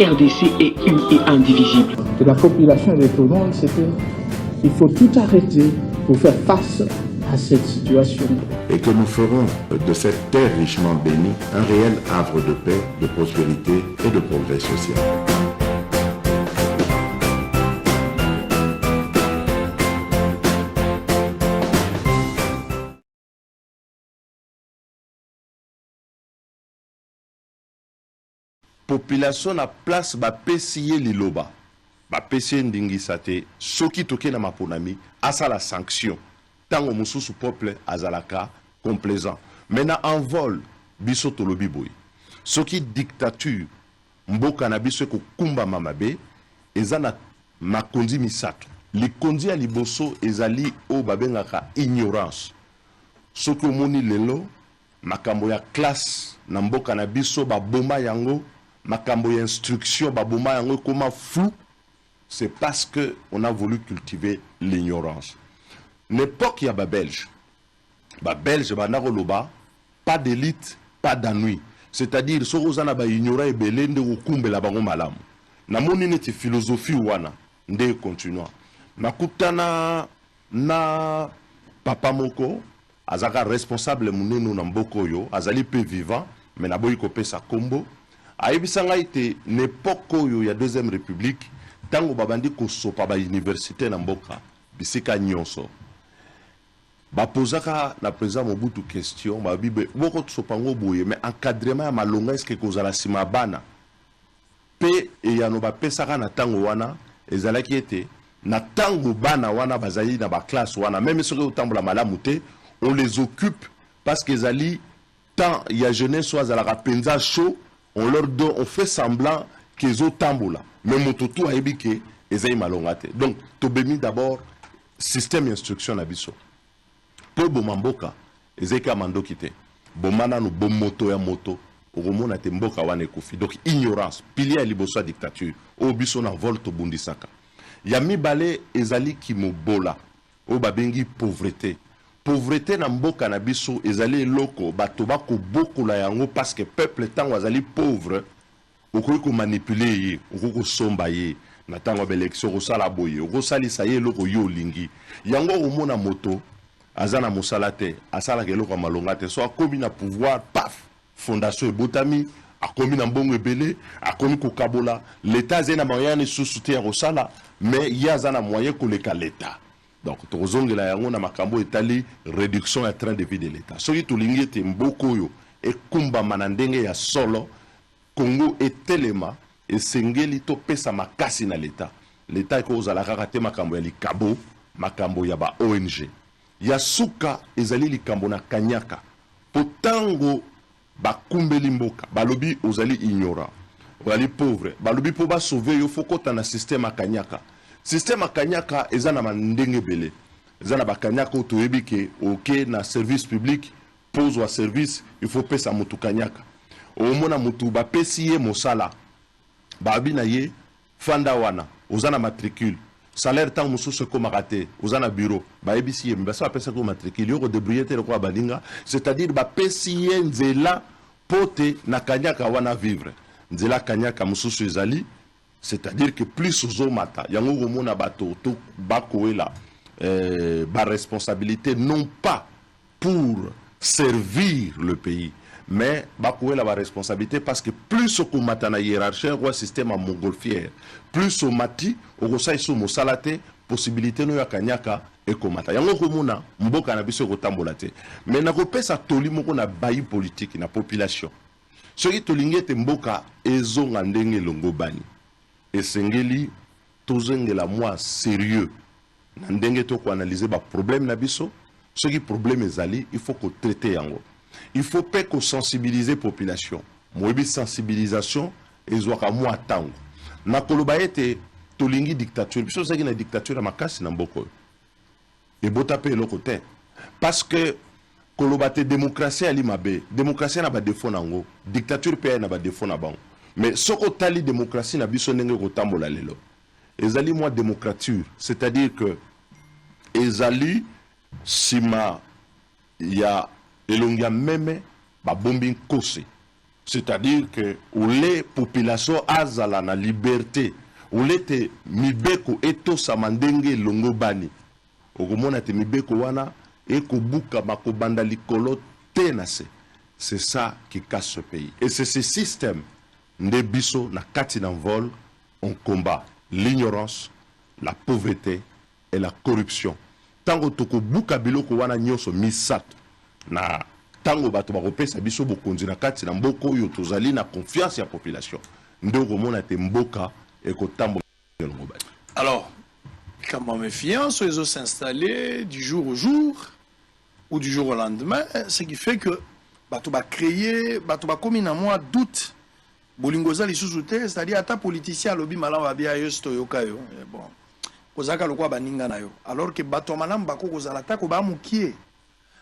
RDC est une et indivisible. De la population de tout le monde, c'est qu'il faut tout arrêter pour faire face à cette situation. Et que nous ferons de cette terre richement bénie un réel havre de paix, de prospérité et de progrès social. Population na place ba pesiye liloba ba pesiye ndingisa te soki toke na maponami asa la sanction tango mususu peuple azalaka complaisant mena en vol biso tolobi boy soki dictature mboka na biso ko kumba mamabe ezana makondi misato likondi ya liboso ezali o babengaka ignorance soki omoni lelo makambo ya classe na mboka na biso baboma yango makambo ya instruction baboma yango comment flou, c'est parce que on a voulu cultiver l'ignorance. L'époque ya ba belge banakoloba pas d'élite pas d'ennui, c'est-à-dire so ozana ba ignora ebele nde okumbela bango malamu namoni neti philosophie wana nde continua nakutana na papa moko azaka responsable munene na mboka oyo azali pe vivant mais naboyi kopesa kombo ayebisanga ite n'époque oyo ya deuxième république tango babandi kosopa ba université na mboka bisika nyonso bapozaka na président Mobutu question babibe boko tsopango boye mais encadrement ya malonga est-ce que kozala sima bana pe eyano bapesaka na tango wana ezalaki ete na tango bana wana bazali na ba classe wana même soki otambola malamu te on les occupe parce que ezali tant ya jeunesse soit azalaka penza chaud on leur donne, on fait semblant qu'ils ont tamboula. Mais mototou a ébike, ils ont malongate. Donc, tobemi d'abord, système d'instruction na biso. Pour bomamboka, ils ont kamando kite. Bomana no bom moto ya moto, oromona te mboka wane kofi. Donc, ignorance, pilier à liboso à dictature. O biso na volte bundisaka. Yami bale ezali kimobola. O babengi pauvreté. Pauvreté na mboka na biso ezali loko bato bako boko la yango parce que peuple tango azali pauvre okoki ko manipuler ye okoki ko somba ye na tango ba élection ko sala boye ko salisa ye loko yo lingi yango omona moto azana mosala te asala ke loko malonga te so akomi na pouvoir paf fondation ebotami akomi na mbongo ebele akomi ko kabola l'état zena moyen sous te ko sala mais yazana moyen ko leka l'état. Donc, tozongela yango na makambo etali réduction ya train de vie de l'État. Soki tolingi ete mboko yo ekumba manandenge ya solo Congo etelema esengeli to pesa makasi na l'État. L'État eko ozala kaka te makambo ya likabo, makambo ya ba ONG. Ya suka ezali likambo na kanyaka. Potango bakumbeli mboka, balobi ozali ignorant, ozali pauvre, balobi po ba sauver yo fokota na système akanyaka. Système akanyaka ezana mandenge bele ezana bakanyaka otoyebike oke na service public pose wa service il faut pesa mutu kanyaka omona mutu bapesi ye mosala babi na ye fanda wana ozana matricule salaire tant mususu ko makate ozana bureau bayebisi ye mbasa pesa ko matricule yo ko débrouiller te ko balinga c'est-à-dire bapesi ye nzela pote na kanyaka wana vivre nzela kanyaka mususu ezali. C'est-à-dire que plus aux mata, yango romona bato to bakoela ba responsabilité non pas pour servir le pays, mais bakoela ba responsabilité parce que plus au mata na hiérarchie ou système à montgolfière, plus au mati au sa iso mosalate possibilité no yakanyaka et komata. Yango romona mboka na biso ko tambolate. Mais na ko pesa toli moko na bayi politique na population. Soki tolingete mboka ezonga ndenge longo bani. Et sengeli tozengela moi sérieux ndenge to ko analyser ba problème na biso ce qui problème ezali il faut ko traiter yango il faut pas ko sensibiliser population moyebi sensibilisation ezwaka moi tango na koloba ete tolingi dictature biso zaki na dictature makasi na mboko e bota pe le côté parce que koloba te démocratie ali mabe démocratie na ba défaut nango dictature pe na ba défaut na bango. Mais ce que tali démocratie na biso ndenge kotambola lelo ezali moi démocrature c'est-à-dire que ezali sima ya elongia meme ba bombi nkose C'est-à-dire que où les populations azala na liberté, où les te mibeko eto samandenge longo bani. Okomona te mibeko wana eko buka makobanda likolo tenase. C'est ça qui casse ce pays. Et c'est ce système de biso na kati na vol on combat l'ignorance, la pauvreté et la corruption. Tango toko buka biloko wana nyoso misato na tango bato bakopesa biso bokonzi na kati na mboko oyo tozali na confiance ya population ndeko mona te mboka ekotambola. Alors, comment méfiance, ils ont s'installer du jour au jour ou du jour au lendemain, ce qui fait que bato ba créer, bato ba comme na moi doute bolingoza li sous-souté, c'est-à-dire ata politicien lobi malamba bia yosto yokayo bon kozaka lokwa baninga na yo alors que bato manam bako kozala ta ko ba mukie.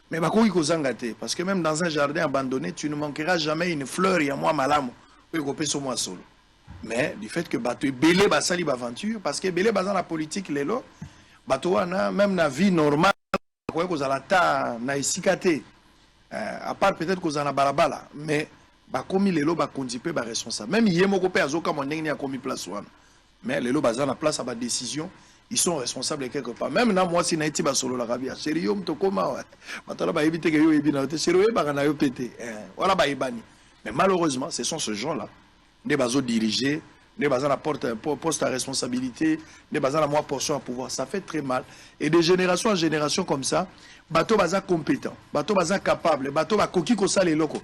Mais bako kozanga te parce que même dans un jardin abandonné, tu ne manqueras jamais une fleur ya moi malamu ko peso moi solo. Mais du fait que bato belé basali aventure parce que belé bazan la politique lelo bato wana même na vie normale ko kozala ta na isikate à part peut-être kozana balabala mais bakomi lelo bakondipe ba responsable même yemo ko pe azoka mondengi ya komi place wana mais lelo bazana place à ba décision. Ils sont responsables quelque part. Même na moi si na iti ba solo la rabia. Sérieux mto koma wa. Batala ba éviter que yo ebina te sérieux ba na yo pété. Voilà ba ibani. Mais malheureusement, ce sont ce gens-là. Des bazo dirigés, des bazan la poste à responsabilité, des bazan la moi portion à pouvoir. Ça fait très mal. Et de génération en génération comme ça, bateau baza compétent, bateau baza capable, bateau ba koki ko sale loko.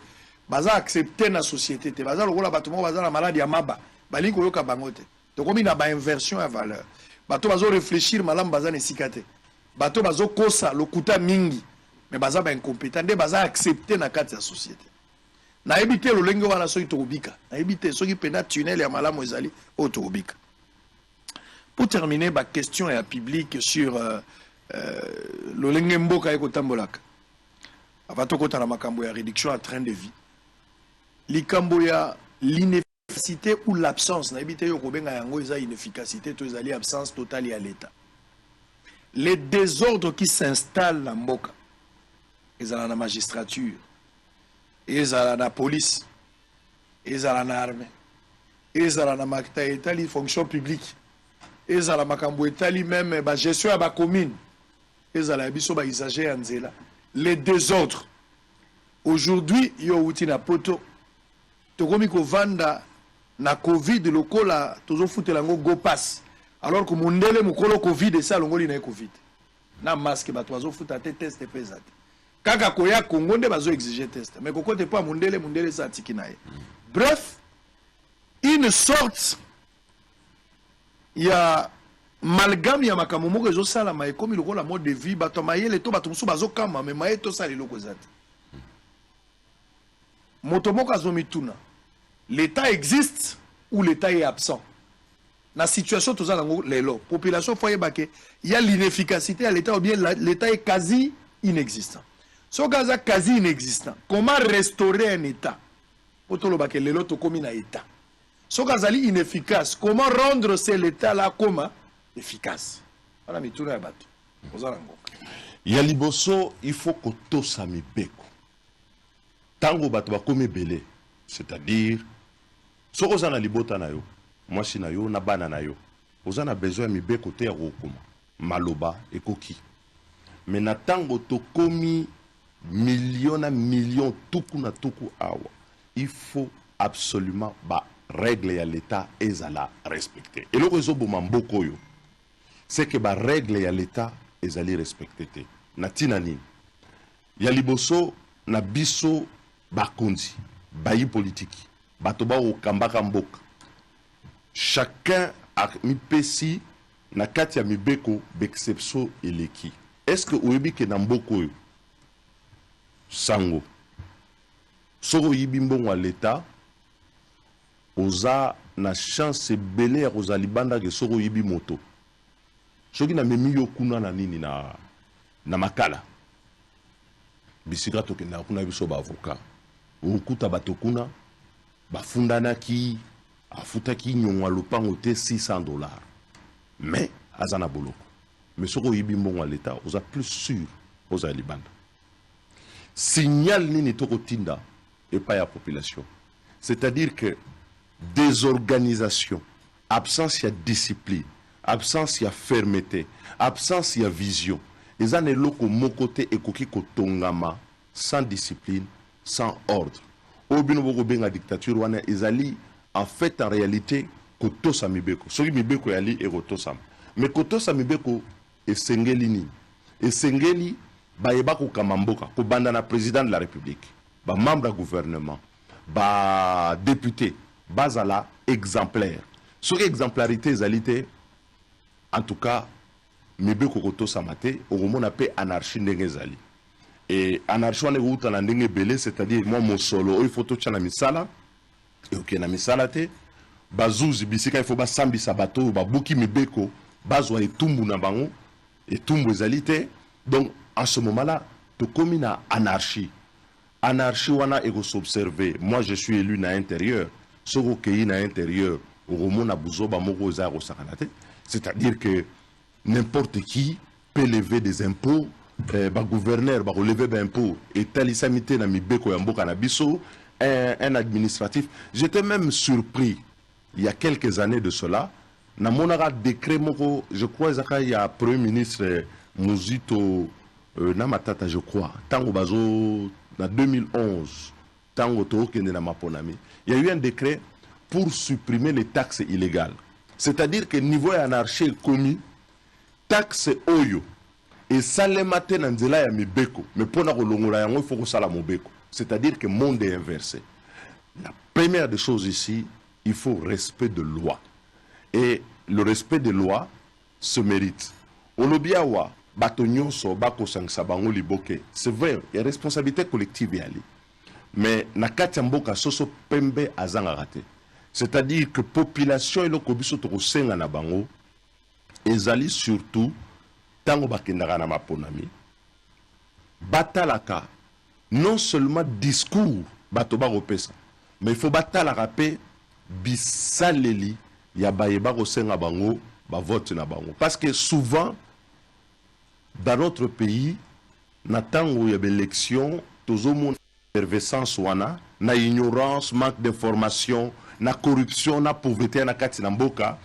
Baza accepter na société te. Baza lokola bateau mo baza la maladie ya maba. Bali ko yoka bangote. Donc comme il a ba inversion à valeur. Bato bazo réfléchir malam baza nesikate. Bato bazo kosa lokuta mingi. Mais baza ba incompétent. De baza accepter na kati ya société. Na ebite lo lenge wana so itobika. Na ebite so ki pena tunnel ya malamu ezali otobika. Pour terminer, ma question est publique sur lo lenge mboka eko tambolaka. Avato kota na makambo ya réduction à train de vie. Likambo ya l'inefficacité ou l'absence, inefficacité, absence totale à l'État. Les désordres qui s'installent dans Mboka, ils ont la magistrature, ils ont la police, ils ont l'armée, ils ont la fonction publique, ils ont la même la gestion de la commune, ils ont la les désordres. Aujourd'hui, il y a un poto. Tokomi ko vanda na Covid lokola tozo futelango go pass alors que mondele mukolo Covid ça longoli na Covid na masque ba tozo futa te test pesate kaka koya Congo nde bazo exiger test mais kokote pas mondele ça tiki nae. Bref, une sorte il y a malgame ya makambo moko ezo sala ma ekomi lokola mode de vie bato mayele to bato musu bazo kama mais maye to sala loko zati motomoko azomituna. L'État existe ou l'État est absent. Dans la situation, tout ça, la population, il y a l'inefficacité à l'État ou bien l'État est quasi inexistant. Si on est quasi inexistant, comment restaurer un État? Pour tout le monde, l'État est comme un État. Si on est inefficace, comment rendre cet État-là comment efficace? Voilà, mais tout le monde. Il y a liboso, il faut que tout ça me beko. Tango batwa comme belé, c'est-à-dire si vous avez libota na yo, moi si na yo na bana na yo, vous avez besoin de be côté rokoma, maloba et koki. Mais na tango to komi millions tuku na tuku awa, il faut absolument ba règle à l'état ezala respecter. Et le réseau bomamboko yo, c'est que ba règle à l'état ezali respecter. Na tinani, ya liboso na biso bakonzi, bayi politique. Batoba au kambaka mboka. Chacun a mis pesi na kati ya mibeko bexception eleki. Est-ce que oyebi ke na mboko yo sango soko yibi mbongo l'État oza na chance belé ya kozali banda ke soko yibi moto soki na memi yo kuna na nini na makala bisika tokenda kuna biso ba avocat okuta bato kuna bafundanaki afutaki nyongwa lopango te $600 mais azana boloko mais soko yibi mbongo l'État oza plus sûr oza libanda signal nini toko tinda et pas ya population C'est-à-dire que désorganisation, absence de discipline, absence de fermeté, absence de vision. Les années locaux, mon côté, et koki kotongama, sans discipline, sans ordre. Au binobo benga dictature, wana ezali, en fait, en réalité, koto samibeko. Soki mibeko yali et koto sam. Mais koto samibeko, et sengeli ni. Et sengeli, bayeba ko kamamboka, ko bandana président de la République, ba membre du gouvernement, ba député, bazala exemplaire. Sur exemplarité ezalité, en tout cas, mibeko koto samate, au moment appelé anarchie ndengezali. Et anarchie wana uta na ndenge belé, c'est-à-dire moi mon solo, il faut tout chana misala, et ok na misala te, bazouzi bisika il faut ba sambi sabato, ba buki mibeko, bazwa etumbu na bango, etumbu ezalité. Donc en ce moment-là, tu communes à anarchie. Anarchie wana ego s'observer. Moi je suis élu na intérieur. Soko kei na intérieur, oromona buzoba moko zaro sakanate. C'est-à-dire que n'importe qui peut lever des impôts, ba gouverneur ba relever des impôts et talisamité na mibeko ya mboka na biso, un administratif. J'étais même surpris il y a quelques années de cela, na monara décret moko, je crois il y a premier ministre Muzito Namatata, je crois, tango bazo na 2011, tango tookende na maponami, il y a eu un décret pour supprimer les taxes illégales. C'est-à-dire que niveau anarchie commis, taxe oyo et salemate na nzela ya mibeko, mais pona kolongola yango il faut que sala mobeko. C'est-à-dire que le monde est inversé. La première des choses ici, il faut respect de loi. Et le respect des lois se mérite. Olobiawa c'est vrai, il y a responsabilité collective yali. Mais nakati mboka soso pembe azanga raté. C'est-à-dire que population et le kobiso to senga na bango ezali surtout tango bakendaka na maponami batalaka non seulement discours bato ba repesa, mais il faut batalaka pe bisaleli ya bayeba ko senga bango ba vote na bango, parce que souvent dans notre pays, na tango ya l'élection, toujours mon effervescence wana, na ignorance, manque d'information, na corruption, na pauvreté, na kati na mboka,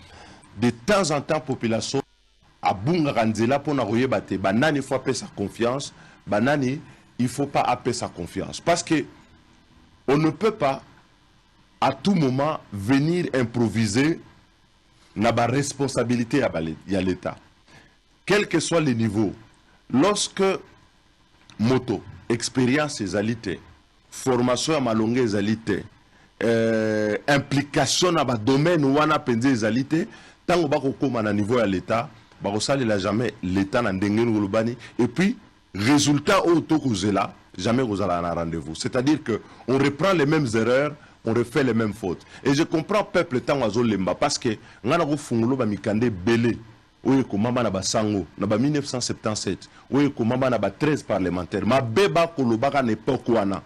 de temps en temps population a bunga kanzela pour na royebate, banani il faut appeler sa confiance, banani il faut pas appeler sa confiance, parce que on ne peut pas à tout moment venir improviser na ba responsabilité à l'État. Quel que soit le niveau, lorsque moto, expérience et formation à malongue et implication dans le domaine où on a pensé les tant qu'on va à niveau à l'État, ça ne jamais l'État n'a pas et puis résultat autour là, jamais vous allez un rendez-vous. C'est-à-dire qu'on reprend les mêmes erreurs, on refait les mêmes fautes. Et je comprends peuple tant lemba parce que on a fungolo ba mikande belé. Oui, comme maman na sango, na 1977. Oui, comme maman na 13 parlementaires. Ma beba kolobaka n'époque wana.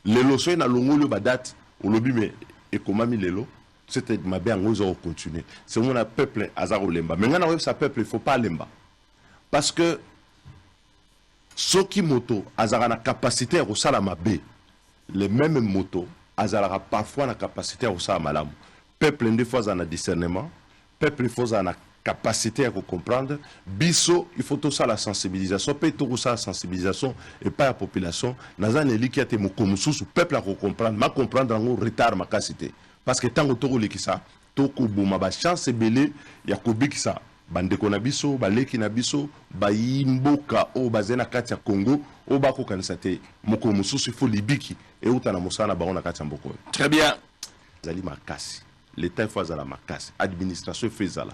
Lelo so na longolo ba date, on lobi mais et comme mami lelo, c'était ma bé ngozo continuer. C'est mon peuple azaro lemba. Mais ngana sa peuple il faut pas lemba. Parce que soki moto azara na capacité à sala mabe. Les mêmes motos azara parfois na capacité à sala malamu. Peuple des fois en a discernement, peuple il faut en a capacité à comprendre. Biso, il faut tout ça la sensibilisation, peut tout ça la sensibilisation et pas la population. Nazan eli qui a été mon comme peuple à comprendre, ma comprendre en retard ma capacité. Parce que tant que tout le qui ça, tout bouma ba chance belé, ya kobi qui ça, bande ko na biso, ba leki na biso, ba yimboka o bazena katia Congo, o ba ko kanisate, moko mususu il faut libiki et utana musana ba ona katia mboko. Très bien. Zali makasi. L'État fait la makasi, administration fait ça.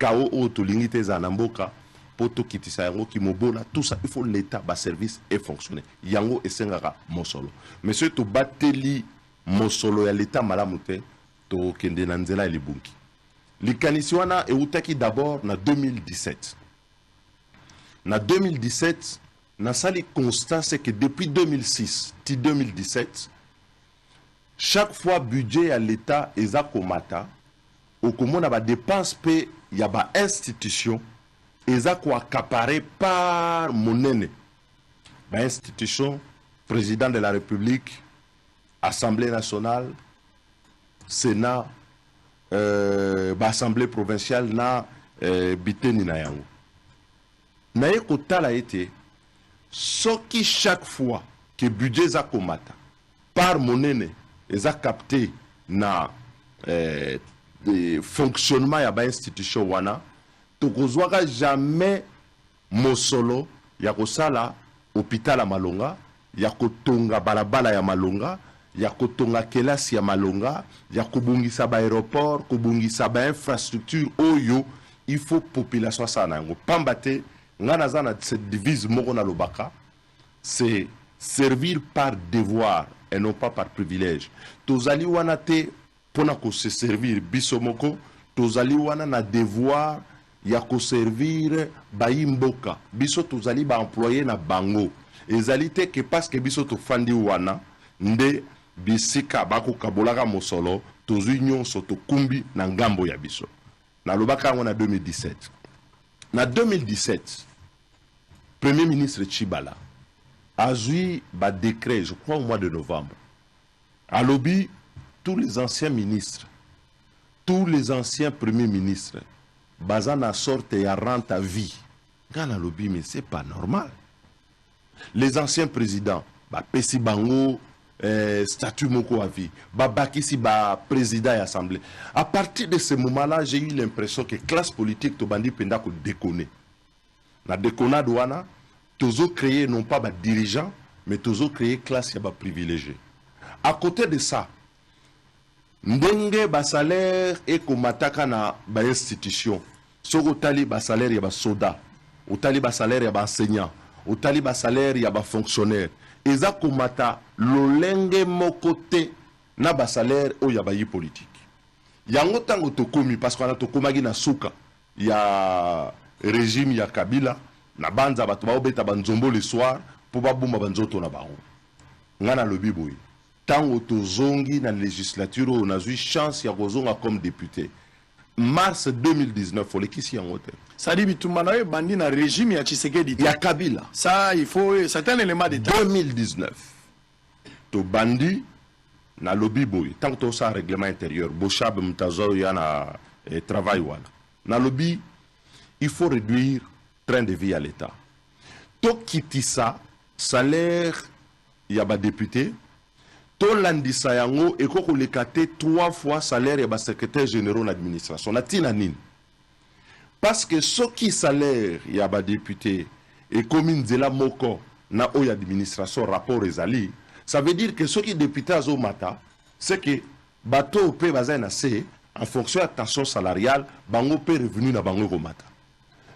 Kao o tolingite za namboka poto kitisa yango ki mobola tout ça il faut l'État ba service et fonctionner yango esengaka mosolo monsieur to bateli mosolo ya l'État malamute to kende na nzela libunki likanisi wana eutaki d'abord na 2017 na 2017 na sali constat c'est que depuis 2006 ti 2017 chaque fois budget à l'État eza komata au comment on a dépense pe il y a ba institution eza ko accaparé par monene ba institution président de la République Assemblée nationale Sénat, l'Assemblée provinciale, na biteni na yango. Na ekotala été, ce qui chaque fois que budget za komata, par monene, ils a capté na fonctionnement ya ba institution wana, tokozwaka jamais mosolo ya kosala hôpital ya Malonga, ya kotonga balabala ya Malonga, ya kotonga kelasi ya Malonga, ya kobungisa ba aéroport, kobungisa ba infrastructure oyo, il faut population sana yango. Pambate, ngana zana cette devise moko na lobaka, c'est servir par devoir et non pas par privilège. Tozali wana te pona ko se servir bisomoko, tozali wana na devoir ya ko servir baimboka. Biso tozali ba employé na bango. Ezali te que parce que biso to fandi wana nde bisika bako kabolaka mosolo tozui nyonso to kumbi na ngambo ya biso. Na lobaka wana 2017. Na 2017, Premier ministre Tshibala a eu un décret, je crois au mois de novembre. À lobby, tous les anciens ministres, tous les anciens premiers ministres, bazana sorte et rente à vie. Dans la lobby, mais c'est pas normal. Les anciens présidents, Pessi Bango, statut Moko à vie, Bakisi président et assemblée. À partir de ce moment-là, j'ai eu l'impression que la classe politique Tobandi Penda ko déconner. La déconnade douana, tous créé non pas des dirigeants, mais tous créé classe ya privilégié. À côté de ça, ndenge ba salaire et komataka na ba institution. Soko tali ba salaire ya ba soda, otali ba salaire ya ba enseignant, otali ba salaire ya ba fonctionnaire. Eza komata lolenge mokote na ba salaire o ya ba yi politique. Yango tango tokomi parce qu'on a tokomagi na suka ya régime ya Kabila na banza bato baobeta banzombo le soir pour babumba banzoto na bango. Ngana lobi boy. Tango tozongi na législature on a eu chance ya kozonga comme député. Mars 2019 faut lekisi yango te. Ça dit bitumana bandi na régime ya Tshisekedi. Ya Kabila. Ça il faut c'est un élément d'état. 2019. To bandi na lobby boy. Tant que ça règlement intérieur, bochab mtazo ya na travail wala. Na lobby il faut réduire train de vie à l'État. To kitisa salaire ya ba député, to landisa yango et ko lekate 3 fois salaire ya ba secrétaire général d'administration. Na tina nini? Parce que ce qui salaire ya ba député et commune zela moko na oya administration rapport ezali, ça veut dire que ce qui député azo mata, c'est que bato pe bazana c'est en fonction de la tension salariale, bango pe revenu na bango komata.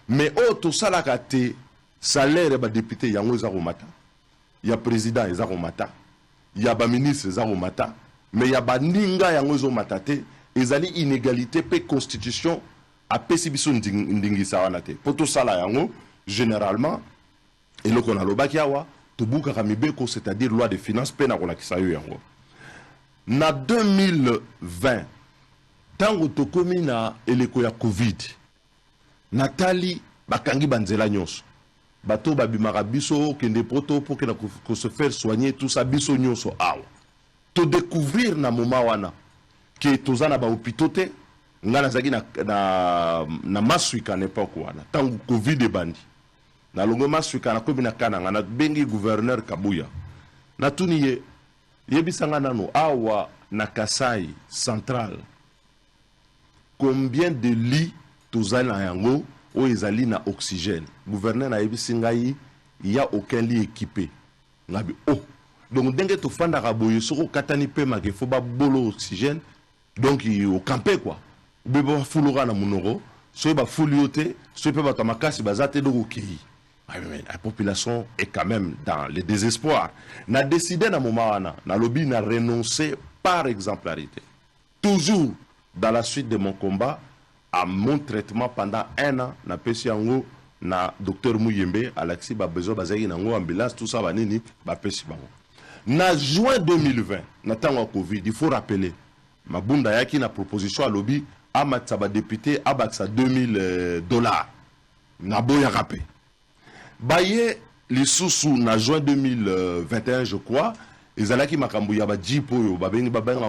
Mais tout ça la kate salaire ba député yango za komata. Ya président eza komata. Ya ba ministre eza komata. Mais ya ba ninga yango zo matate, ezali inégalité pe constitution a pesibiso ndingisa wana te. Pour tout ça la yango généralement et le qu'on a lobaki awa to buka kamibeko c'est-à-dire loi de finances pe na kolakisa yo yango. Na 2020 tango tokomi na eleko ya Covid Nathalie bakangi banzela nyonso bato babimaka biso kende poto pour que ko se faire soigner tout ça biso nyonso awa to découvrir na moment wana que tozana ba hôpitaux te ngana zaki na maswika n'importe quoi tango Covid ebandi na longo maswika na komi na kana ngana bengi gouverneur Kabuya na tuniye yebisanga nano awa na Kasai central combien de lits tozali na yango o ezali na oxygène. Gouverneur na yebisi ngai il y a aucun lit équipé. Ngabi oh donc denge to fanda ka boye soko katani pe make fo ba bolo oxygène donc au camper quoi. Bebo fulura na munoro so ba fuliote so pe ba tamakasi bazate do ki. La population est quand même dans le désespoir. Na décidé na moment wana na lobby na renoncer par exemplarité. Toujours dans la suite de mon combat à mon traitement pendant 1 an na pesi yango na docteur Mouyembe Alexis ba besoin bazaki nango ambulance tout ça banini ba pesi bango na juin 2020 na tango Covid il faut rappeler mabunda yaki na proposition à lobby amatsa ba député abaksa $2000 na boya rapé baye les sous na juin 2021 je crois ezalaki makambo ya ba jipo yo ba bengi ba benga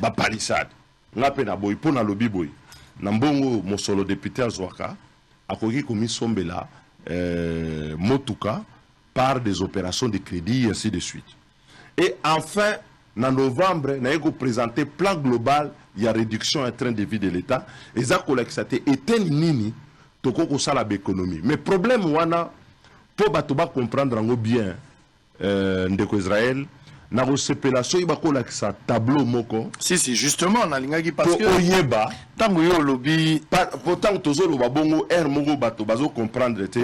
ba palissade ngape na boy pona lobi boy na mbongo mosolo député azwaka akoki komisombela motuka par des opérations de crédit et ainsi de suite. Et enfin en novembre na yeko présenter plan global ya réduction en train de vie de l'État et ça collecté était nini toko ko sala économie mais problème wana po bato ba comprendre ngo bien ndeko Israël na resepelation iba ko lakisa tableau moko si justement na lingaki parce que oyeba tango yo lobi pourtant tozo loba bongo air moko bato bazo comprendre te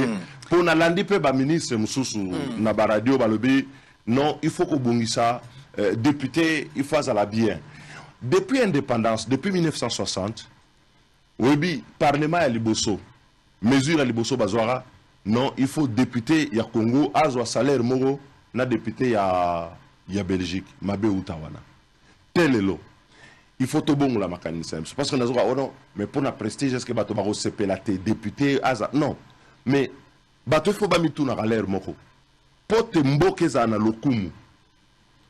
pour na landi pe ba ministre mususu na ba radio ba lobi non il faut ko bongisa député il faut à la bien depuis indépendance depuis 1960 webi parlement ya liboso mesure ya liboso bazwara non il faut député ya Congo azwa salaire moko na député ya Belgique mabe utawana telelo il faut to bongo la mécanisme parce que nazoka oh non mais pour na prestige est-ce que bato ba sepela te député aza non mais bato faut ba mituna salaire moko pote mboke za na lokumu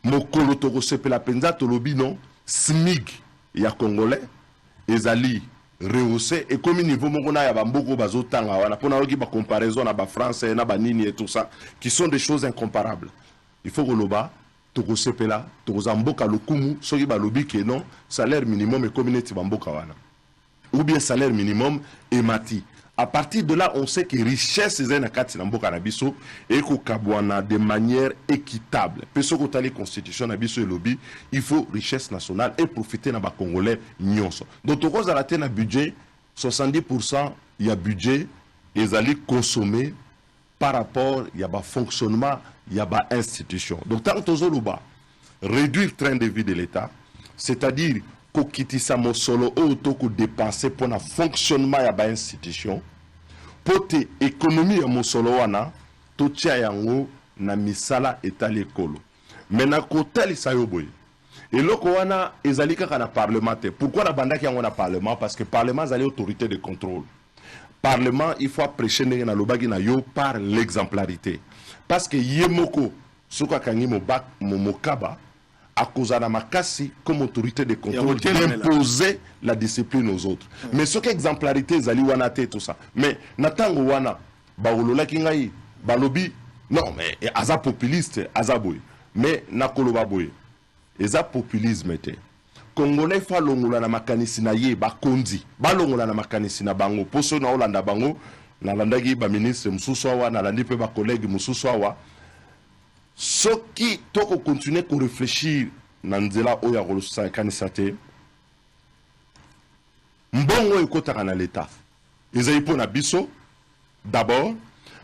mokolo to sepela penza to lobi non SMIG ya congolais ezali rehaussé et comme niveau moko na ya bamboko bazotanga wana pona oki ba comparaison na ba français na ba nini et tout ça qui sont des choses incomparables. Il faut que loba to sepela to zamboka lokumu soki ba lobi que non salaire minimum et communauté bamboka wana ou bien salaire minimum et mati. À partir de là, on sait que richesse est un akati na mboka na biso et ko kabwana de manière équitable. Peso ko tali constitution na biso lobby, il faut richesse nationale et profiter na ba congolais nyonso. Donc to ko zala te na budget 70% il y a budget ezali consommé par rapport il y a ba fonctionnement, il y a ba institution. Donc tant to zoloba réduire le train de vie de l'État, c'est-à-dire ko kitisa mosolo o to ko dépenser pour le fonctionnement ya ba institution pour te économie ya mosolo wana to tia yango na misala etali ekolo mais na kotali sayo boy et loko wana ezali kaka na parlementaire. Pourquoi na bandaki yango na parlement? Parce que parlement ezali autorité de contrôle. Parlement il faut prêcher na lobaki na yo par l'exemplarité parce que yemoko soka kangi mokaba à cause de makasi comme autorité de contrôle d'imposer la discipline aux autres. Mais ce qu'exemplarité zali wana te tout ça. Mais natango wana baolola kingai balobi non mais aza populiste aza boy. Mais nakoloba boy. Eza populisme te. Congolais fa longola na makanisi na ye ba kondi. Ba longola na makanisi na bango. Poso na olanda bango na landaki ba ministre mususu wa na landi pe ba collègue mususu wa. Ce qui toko continuer qu'on réfléchir nanzela oya rolosa kanisate mbongo ekotaka na l'état ezali pona biso d'abord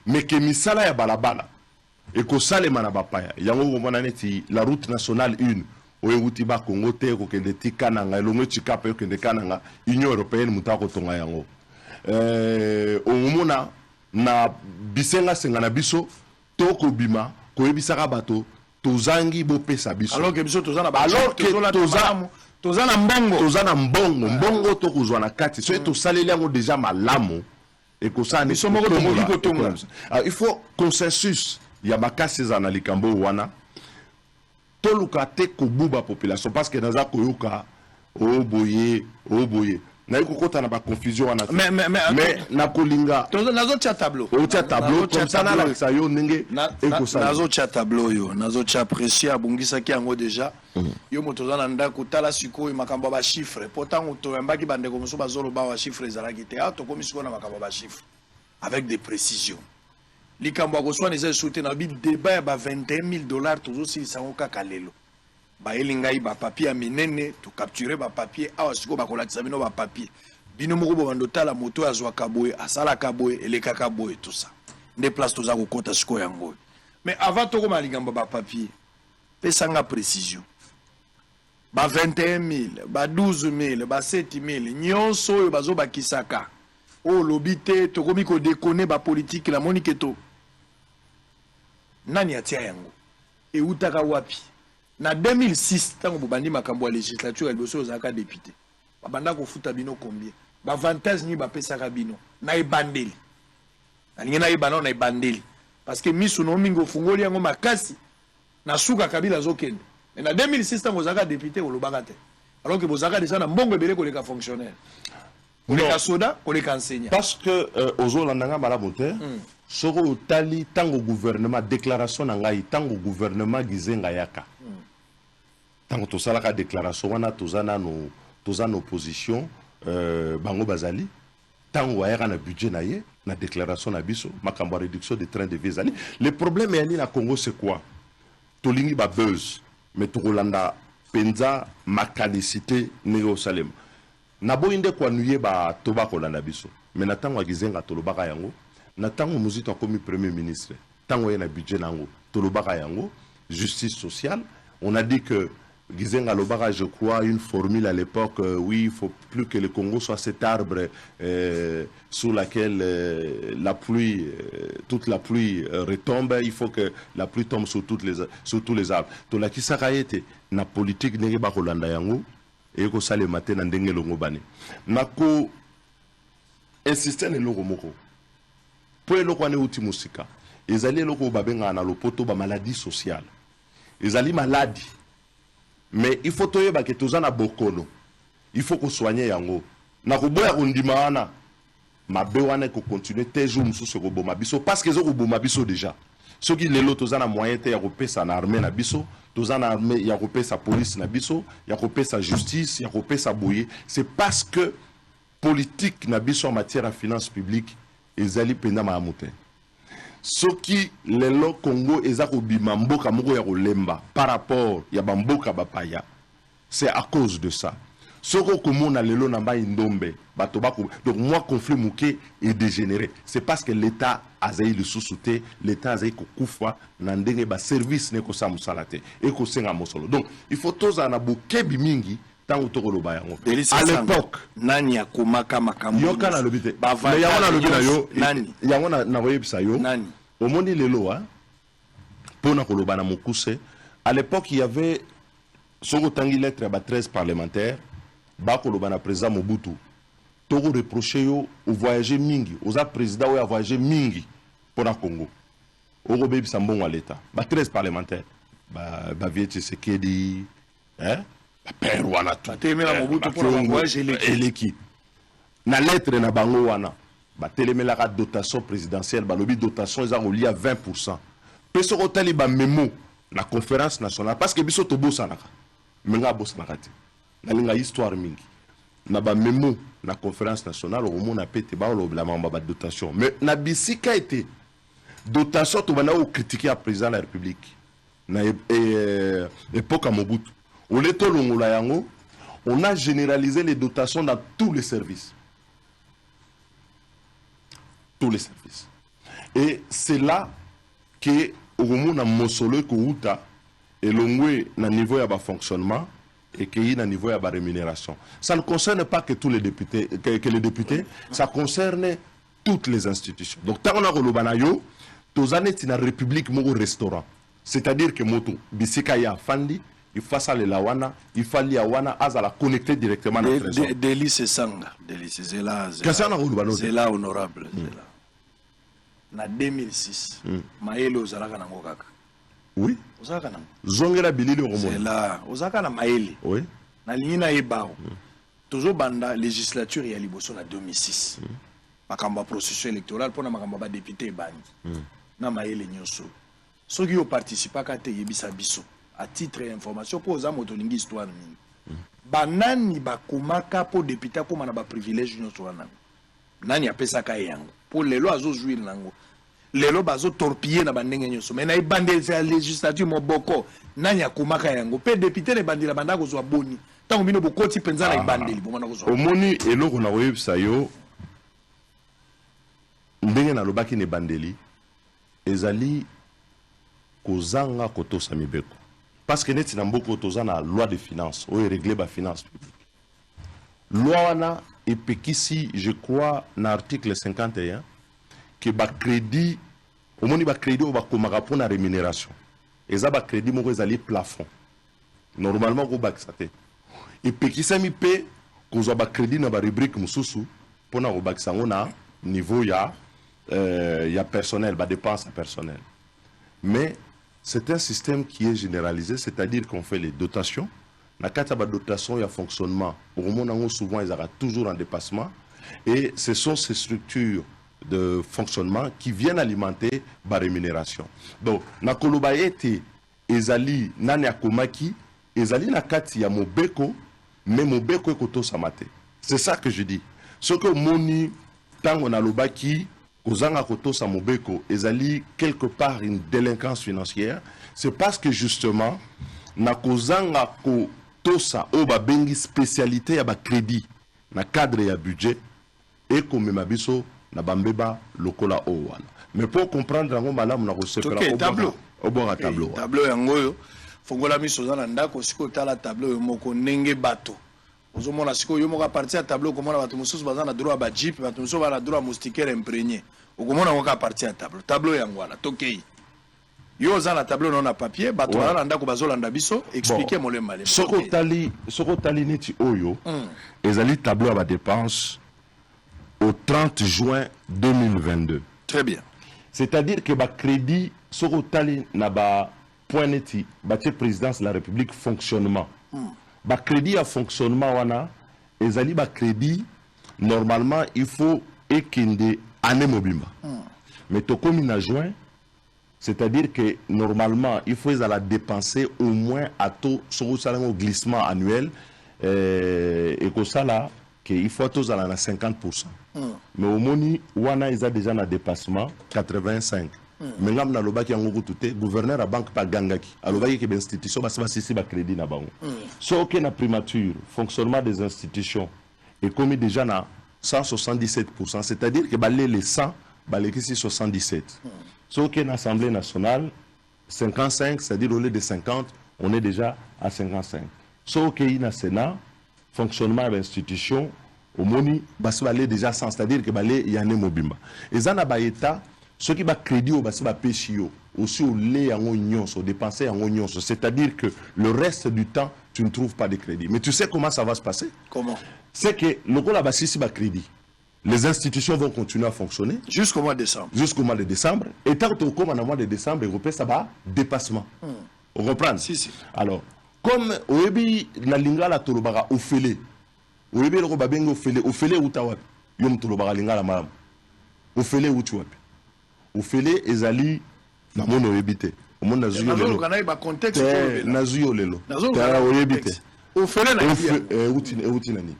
mais que misala ya balabala ekosalema na bapaya yango komona neti la route nationale 1 oyo uti ba Congo te ko kende tikananga elongo chikape kende kananga Union européenne mutako tonga yango omona na bisenga senga na biso toko bima koyebisaka bato tozangi bopesa biso alors que biso tozana tozana mbongo to kozwa na kati so tosaleli yango déjà malamu et ko ça il faut consensus ya makasi za na likambo wana toluka te kobuba population parce que naza koyoka oboye na yokota na ba confusion wana mais na kolinga nazo tia tableau comme ça na la sa yo ndenge nazo tia tableau yo nazo tia apprécier abungisa ki yango déjà yo moto za na ndako tala siko makambo ba chiffre pourtant to yambaki bande ko muso bazolo ba wa chiffre ezalaki te to komi siko na makambo ba chiffre avec des précisions likambo akoswa neza sauté na bi débat ba $21,000 toujours si sango kaka lelo ba elingai ba papier minene to capturer ba papier awa siko ba kolakisa bino ba papier bino moko bo bando tala moto azwa kaboye asala kaboye eleka kaboye tout ça des places to za ko kota siko yango mais avant to ko malingamba ba papier pesanga précision ba 21,000 ba 12,000 ba 7,000 nyonso oyo bazo bakisaka o lobité to komi ko déconner ba politique la monique to nani atia yango e utaka wapi na 2006 tango bobandi makambo ya législature ya liboso ozalaka député babanda kofuta bino combien bavantage nini bapesaka bino na ebandeli nalingi nayeba na ebandeli parce que misu no mingi ofungoli yango makasi na suka kabila azokende mais na 2006 tango ozalaka député olobaka te alors que bozaka déjà na mbongo ebele koleka fonctionnaire koleka soda koleka enseignant parce que ozolandanga malamu te soko otali ntango gouvernement déclaration na ngai ntango gouvernement gizenga yaka ntango tosalaka déclaration wana toza na opposition bango bazali ntango ayaka na budget na ye na déclaration na biso makambo ya réduction de train de vie ezali le problème yani na Congo c'est quoi tolingi babuzz mais tokolanda penza makanicité ndenge osalema naboyi nde kwanuye bato bakolanda biso mais na ntango agizenga tolobaka yango na ntango mozito akomi premier ministre ntango ye na budget nango tolobaka yango justice sociale on a dit que Gizenga Lobara, je crois, une formule à l'époque, oui, il faut plus que le Congo soit cet arbre sous laquelle la pluie, toute la pluie retombe, il faut que la pluie tombe sur tous les arbres. Donc la kisaka était na politique nenge ba kolanda yango et ko sale matin na ndenge longo bani. Nako insister ne loko moko. Po eloko ane uti musika. Ezali eloko babenga na lopoto ba maladie sociale. Ezali maladie. Mais il faut toyeba que tozana bokono. Il faut qu'on soigne yango. Na kuboya kundima wana. Mabe wana ko continuer tejo mususu ko boma biso parce que zo ko boma biso déjà. Ce qui lelo tozana moyen te ya ko pesa na armée na biso, tozana armée ya ko pesa police na biso, ya ko pesa justice, ya ko pesa boye. C'est parce que politique na biso en matière de finances publiques ezali penda maamute. Soki lelo Congo ezako bima mboka moko ya kolemba par rapport ya bamboka bapaya, c'est à cause de ça. Soko komona lelo na mbai ndombe bato bako donc moi conflit mouké est dégénéré, c'est parce que l'état azayi le sous-souté, l'état azayi kokufa na ndenge ba service ne ko sa musalate et ko senga mosolo. Donc il faut toza na bokebi mingi tango tokoloba yango. À l'époque nani akomaka makambo yoka na lobite mais yango na lobi na yo nani yango na koyebisa yo nani omoni lelo hein pona koloba na mokuse. À l'époque il y avait soko tangi lettre ya ba 13 parlementaires ba koloba na président Mobutu toko reprocher yo au voyager mingi oza président oya voyager mingi pona Congo oko bebisa mbongo à l'état ba 13 parlementaires ba vieti sekedi hein père wana tout telemela Mobutu pour voyager l'équipe na lettre na bango wana ba telemela ka dotation présidentielle ba lobi dotation eza ko lia 20%. Peso ko tali ba memo na conférence nationale parce que biso to bosanaka menga bosanaka te na linga histoire mingi na ba memo na conférence nationale au mona pete ba lo la mamba ba dotation mais na bisika été dotation to bana o critiquer à président de la République na époque à Mobutu. On a généralisé les dotations dans tous les services. Tous les services. Et c'est là que on a mosolo kouta et l'ongwe na niveau ya ba fonctionnement et qu'il y a un niveau de rémunération. Ça ne concerne pas que tous les députés, que les députés, ça concerne toutes les institutions. Donc, tant qu'on a relobanayo, tous années na République mon restaurant. C'est-à-dire que moto bisika ya fandi il faut ça le lawana il faut li awana azala connecter directement na trésor délice sanga délice zela zela honorable zela na 2006 maelo zalaka nango kaka oui ozaka nango zongela bilili ngomona zela ozaka na maele oui na lingina ebao tozo banda législature ya liboso na 2006 makamba processus électoral pour na makamba ba député bandi na maele nyoso ceux qui ont participé à yebisa biso à titre d'information pour za motolingi histoire mingi banani bakomaka pour député comme na ba privilège nyoso wana nani apesa ka yango pour lelo azo jouir nango lelo bazo torpiller na bandenge nyoso mais na ibande ya législature moboko nani akomaka yango pe député ne bandila bandako zo boni tango bino bokoti penza na ibande liboma na ko zo omoni eloko na oyebisa yo ndenge na lobaki ne bandeli ezali kozanga kotosa mibeko parce que neti na mboko tozana loi de finances ou régler ba finance publique loi wana epekisi je crois na article 51 que ba crédit omoni ba crédit o ba komaka pona rémunération eza ba crédit moko ezali plafond normalement ko bakisate epekisa mi pe kozwa ba crédit na ba rubrique mususu pona ko bakisango na niveau ya personnel ba dépense personnel. Mais c'est un système qui est généralisé, c'est-à-dire qu'on fait les dotations na kati ya dotation ya fonctionnement okomona souvent ils aura toujours en dépassement et ce sont ces structures de fonctionnement qui viennent alimenter la rémunération. Donc na koloba ete ezali nani akomaki ezali na kati ya mobeko mais mobeko ekoto samate. C'est ça que je dis. Ce que moni tango na lobaki kozanga koto sa mobeko ezali quelque part une délinquance financière, c'est parce que justement na kozanga kotosa o ba bengi spécialité ya ba crédit na cadre ya budget et comme mabiso na bambeba lokola o wana. Mais pour comprendre ngo malamu na kosepela au bon tableau. Tableau yango fongola miso za na ndako siko tala tableau yo moko ndenge bato. Ozomona siko yo moko partir à tableau komona bato mususu bazana droit ba jeep bato mususu bana droit moustiquaire imprégné. Okomona ngo ka partir à tableau. Tableau yango wana tokei. Yo za na tableau non na papier bato bana ndako bazolanda biso expliquer molema le. Soko tali neti oyo ezali tableau ba dépenses au 30 juin 2022. Très bien. C'est-à-dire que le crédit, ce que na ba point neti, la présidence de la République fonctionnement. Le crédit à fonctionnement wana, ezali ba crédit normalement il faut ekinde année mobimba. Mais to comme in juin, c'est-à-dire que normalement il faut la dépenser au moins à taux sur au glissement annuel et que ça là il faut tous à 50%. Mais au moni, wana ils a déjà un dépassement 85. Mais là, na loba ki yango tuté gouverneur à banque pas gangaki. Aloba ki be institution ba sisi ba crédit na bango. So que na primature, fonctionnement des institutions est commis déjà na 177%, c'est-à-dire que balé les 100, balé qui 77. So que na Assemblée nationale 55, c'est-à-dire au lieu de 50, on est déjà à 55. So que na Sénat fonctionnement de l'institution au moni basi balé déjà 100, c'est-à-dire que balé yané mobimba et ça na ba état ceux qui ba crédit au basi ba péchio aussi au lait en oignon au dépenser en oignon, c'est-à-dire que le reste du temps tu ne trouves pas de crédit. Mais tu sais comment ça va se passer? Comment? C'est que le gros la basi si ba crédit les institutions vont continuer à fonctionner jusqu'au mois de décembre. Jusqu'au mois de décembre et tant que comme en mois de décembre européen ça va dépassement. On comprend? Si. Alors comme oyebi na lingala tolobaka ofele oyebi loko babengo ofele uta wapi yom tolobaka lingala malam ofele uti wapi ofele ezali na mono oyebi te omona nazuyo lelo kana ba contexte nazuyo lelo tara oyebi te ofele na uti nani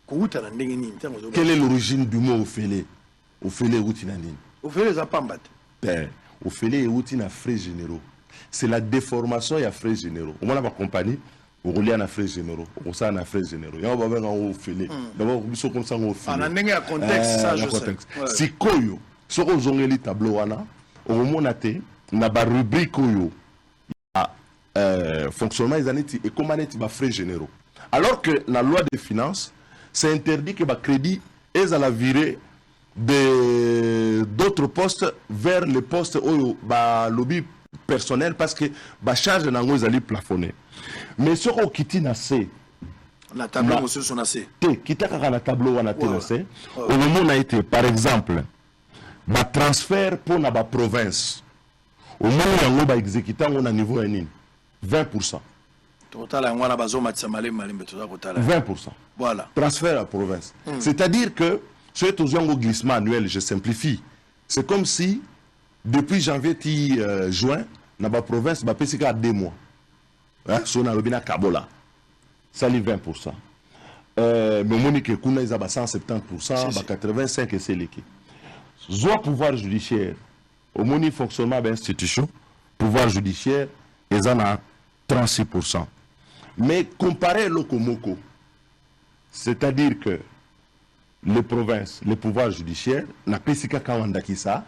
ko uta na ndenge nini tango zo. Quelle est l'origine du mot ofele uti nani ofele za pambate ofele uti na frais généraux. C'est la déformation ya frais généraux. On a ma compagnie, on relie à frais généraux, on s'en a frais généraux. Il y a un peu de fêlé. D'abord, on sont comme ça on fait. On a un contexte ça je sais. Si koyo, ce qu'on a les tableaux là, au moment naté, na ba rubrique koyo. Fonctionnement des années et comment est ba frais généraux. Alors que la loi des finances, c'est interdit que ba crédit est à la virée d'autres postes vers les postes où ba lobby personnel parce que la charge de l'ango est plafonnée. Mais ce qu'on quitte na c'est la tableau monsieur son assez. Quitte à la tableau on a c'est au moment on a été par exemple ba transfert pour la province au moment où on va exécuter on a niveau 20%. Total on a bazo matsamale malimbe tout ça 20%. Voilà. Transfert à la province. C'est-à-dire que ce au glissement annuel, je simplifie. C'est comme si depuis janvier juin, dans la province, il y a 2 mois. Si on a le Kabola, ça lit 20%. Mais Monique Kouna, ils ont 170%, 85% et c'est l'équipe. Soit pouvoir judiciaire, au moni fonctionnement de l'institution, pouvoir judiciaire, ils en ont 36%. Mais comparé au Komoko, c'est-à-dire que les provinces, les pouvoirs judiciaires, na pesika kawanda kisa,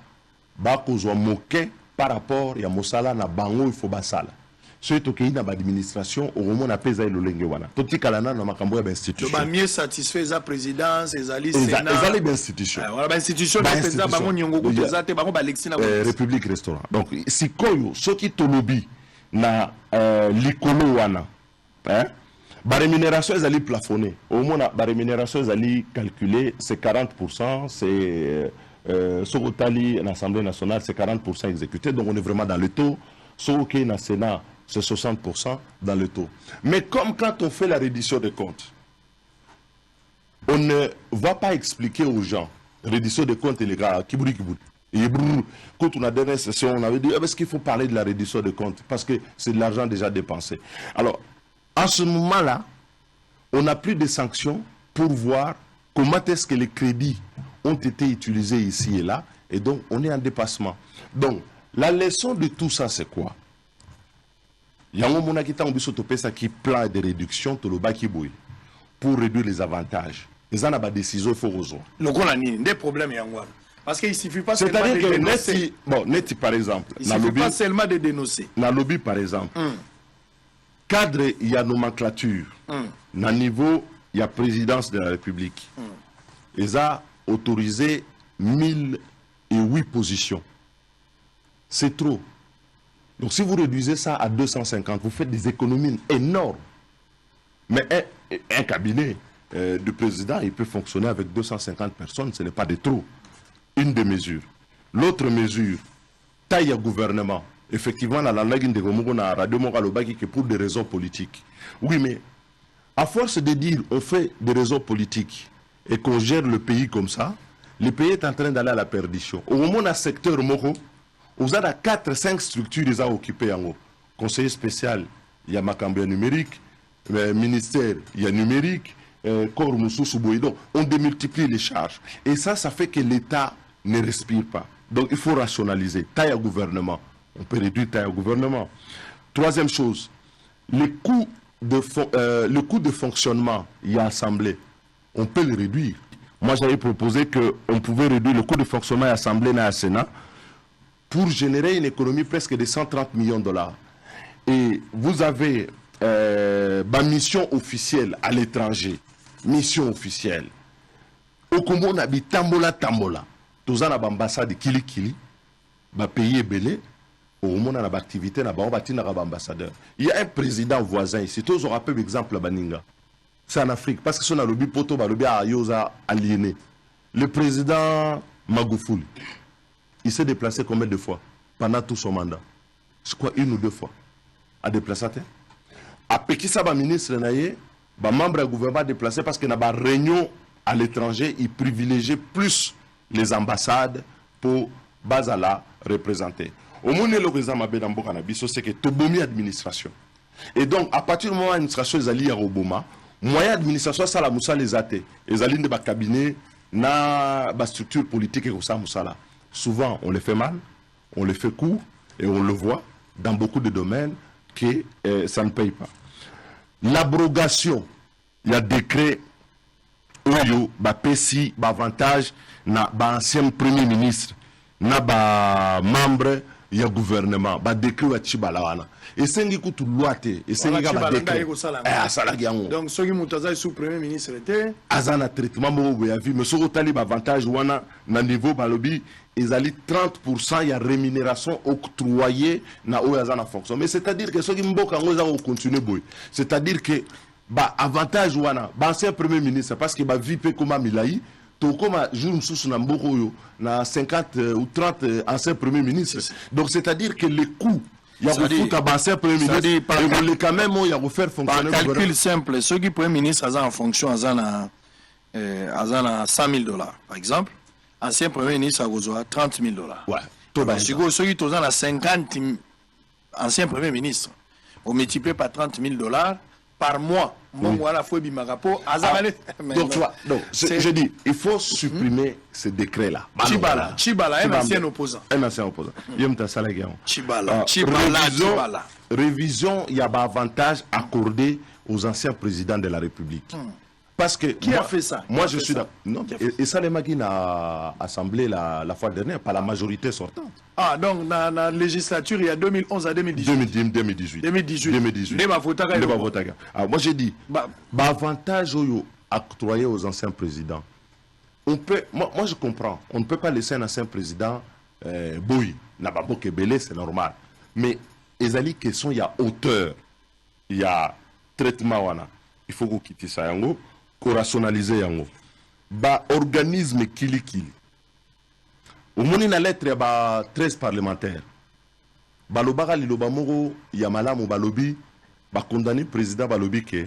bakozwa moke par rapport ya mosala na bango il faut basala. Surtout que na administration au moment na pesa ile lenge wana. Totikala na makambo ya institution. Ba mieux satisfait za présidence ezali sénat. Ezali ba institution. Voilà ba institution ba pesa bango nyongo kuteza te bango ba lexina ba République restaurant. Donc si koyo soki tolobi na likolo wana. La rémunération est allée plafonner. Au moins, la rémunération est allée calculer, c'est 40%, c'est sur l'Assemblée nationale, c'est 40% exécuté. Donc, on est vraiment dans le taux. Sur le Sénat, c'est 60% dans le taux. Mais comme quand on fait la reddition des comptes, on ne va pas expliquer aux gens, reddition des comptes, les gars, kiburi. Et quand on a dernière session, on avait dit, est-ce qu'il faut parler de la reddition des comptes? Parce que c'est de l'argent déjà dépensé. Alors, en ce moment-là, on n'a plus de sanctions pour voir comment est-ce que les crédits ont été utilisés ici et là. Et donc, on est en dépassement. Donc, la leçon de tout ça, c'est quoi? Il y a un moment qui plan de réduction pour réduire les avantages. Les gens ont des décisions, il faut rejoindre. Donc, on a des problèmes. Parce qu'il ne suffit pas seulement c'est-à-dire de que dénoncer. Neti, par exemple, Il ne suffit pas seulement de dénoncer. Dans le lobby, par exemple, cadre, il y a nomenclature. Dans le niveau, il y a présidence de la République. Ils ont autorisé 1008 positions. C'est trop. Donc si vous réduisez ça à 250, vous faites des économies énormes. Mais un cabinet de président, il peut fonctionner avec 250 personnes, ce n'est pas de trop. Une des mesures. L'autre mesure, taille à gouvernement. Effectivement, la langue de Radio Moralobaki que pour des raisons politiques. Oui, mais à force de dire on fait des raisons politiques et qu'on gère le pays comme ça, le pays est en train d'aller à la perdition. Au moment d'un secteur moro, vous avez 4-5 structures qui ont occupé en haut. Conseiller spécial, il y a Macambia numérique, ministère, il y a numérique, corps Moussou Souboïdon. On démultiplie les charges. Et ça fait que l'État ne respire pas. Donc il faut rationaliser. Taille au gouvernement. On peut réduire taille au gouvernement. Troisième chose, le coût de fonctionnement, il y a assemblée. On peut le réduire. Moi, j'avais proposé qu'on pouvait réduire le coût de fonctionnement à l'Assemblée et à Sénat pour générer une économie presque de 130 millions de dollars. Et vous avez ma mission officielle à l'étranger. Mission officielle. Au Congo, on habite Tambola. Tous en ambassade Kili Kili, pays belé. Au moment où on a activité, ambassadeur. Il y a un président voisin ici. Tous on rappelle l'exemple à Baninga. C'est en Afrique. Parce que son lobby poto, lobby a yosa aliéné. Le président Magoufouli, il s'est déplacé combien de fois pendant tout son mandat? Je crois 1 ou 2 fois. A déplacé. A Pékissa, le ministre, le membre du gouvernement déplacé parce qu'il y a une réunion à l'étranger, il privilégie plus les ambassades pour Bazala représenter. Au moment où le président Mabé Dambo Kanabiso, c'est que Tobomi administration. Et donc, à partir du moment où l'administration est allée à Obama, moyen d'administration, ça la moussa les athées. Les alliés de ma cabinet, na ba structure politique et ça moussa là. Souvent, on les fait mal, on les fait court, et on le voit dans beaucoup de domaines que ça ne paye pas. L'abrogation, il y a décret où ba PSI, ba avantage, na ba ancien premier ministre, na ba membre, il y a gouvernement, ba décret ou Chibalawana. Et c'est un coup de loi, et c'est un gars décret. Donc, ceux qui m'ont sous premier ministre était. Azana traitement, mais ce talib avantage, wana, na niveau balobi, ils allaient 30%, il y a rémunération octroyée na Oyazana fonction. Mais c'est-à-dire que ceux qui m'ont continué, c'est-à-dire que, bah, avantage, wana, bah, c'est un premier ministre, parce que, bah, VIP comme Milaï, tout comme jour sous na 50 ou 30 anciens premiers ministres. Donc, c'est-à-dire que les coûts, il y a un premier ministre, et quand même, il y a refaire fonctionner. Par calcul simple, ceux qui premier ministre ont en fonction, ont 100 000 $, par exemple. Ancien premier ministre a 30 000 $. Ouais. Ceux qui ont 50 anciens premier ministre, on multiplie par 30 000 $ par mois. Donc, je dis, il faut supprimer ce décret-là. Chibala, un ancien opposant. Un ancien opposant. Chibala. Révision, il y a un avantage accordé aux anciens présidents de la République. Parce que qui a fait ça? Moi, je suis d'accord. Non, et ça, les Maguines a assemblé la fois dernière par la majorité sortante. Ah, donc, dans la législature, il y a 2011 à 2018. 2018. Alors, moi, j'ai dit, avantage octroyé aux anciens présidents. On peut, moi, je comprends. On ne peut pas laisser un ancien président Boui. Nababo Kebele, c'est normal. Mais, les alliés qui sont, il y a hauteur, il y a traitement. Il faut qu'on quitte ça. Qu'on rationalise yango ba organisme kili au moins une lettre il y a 13 parlementaires balobaka liloba moko ya malamu balobi condamné président balobi ke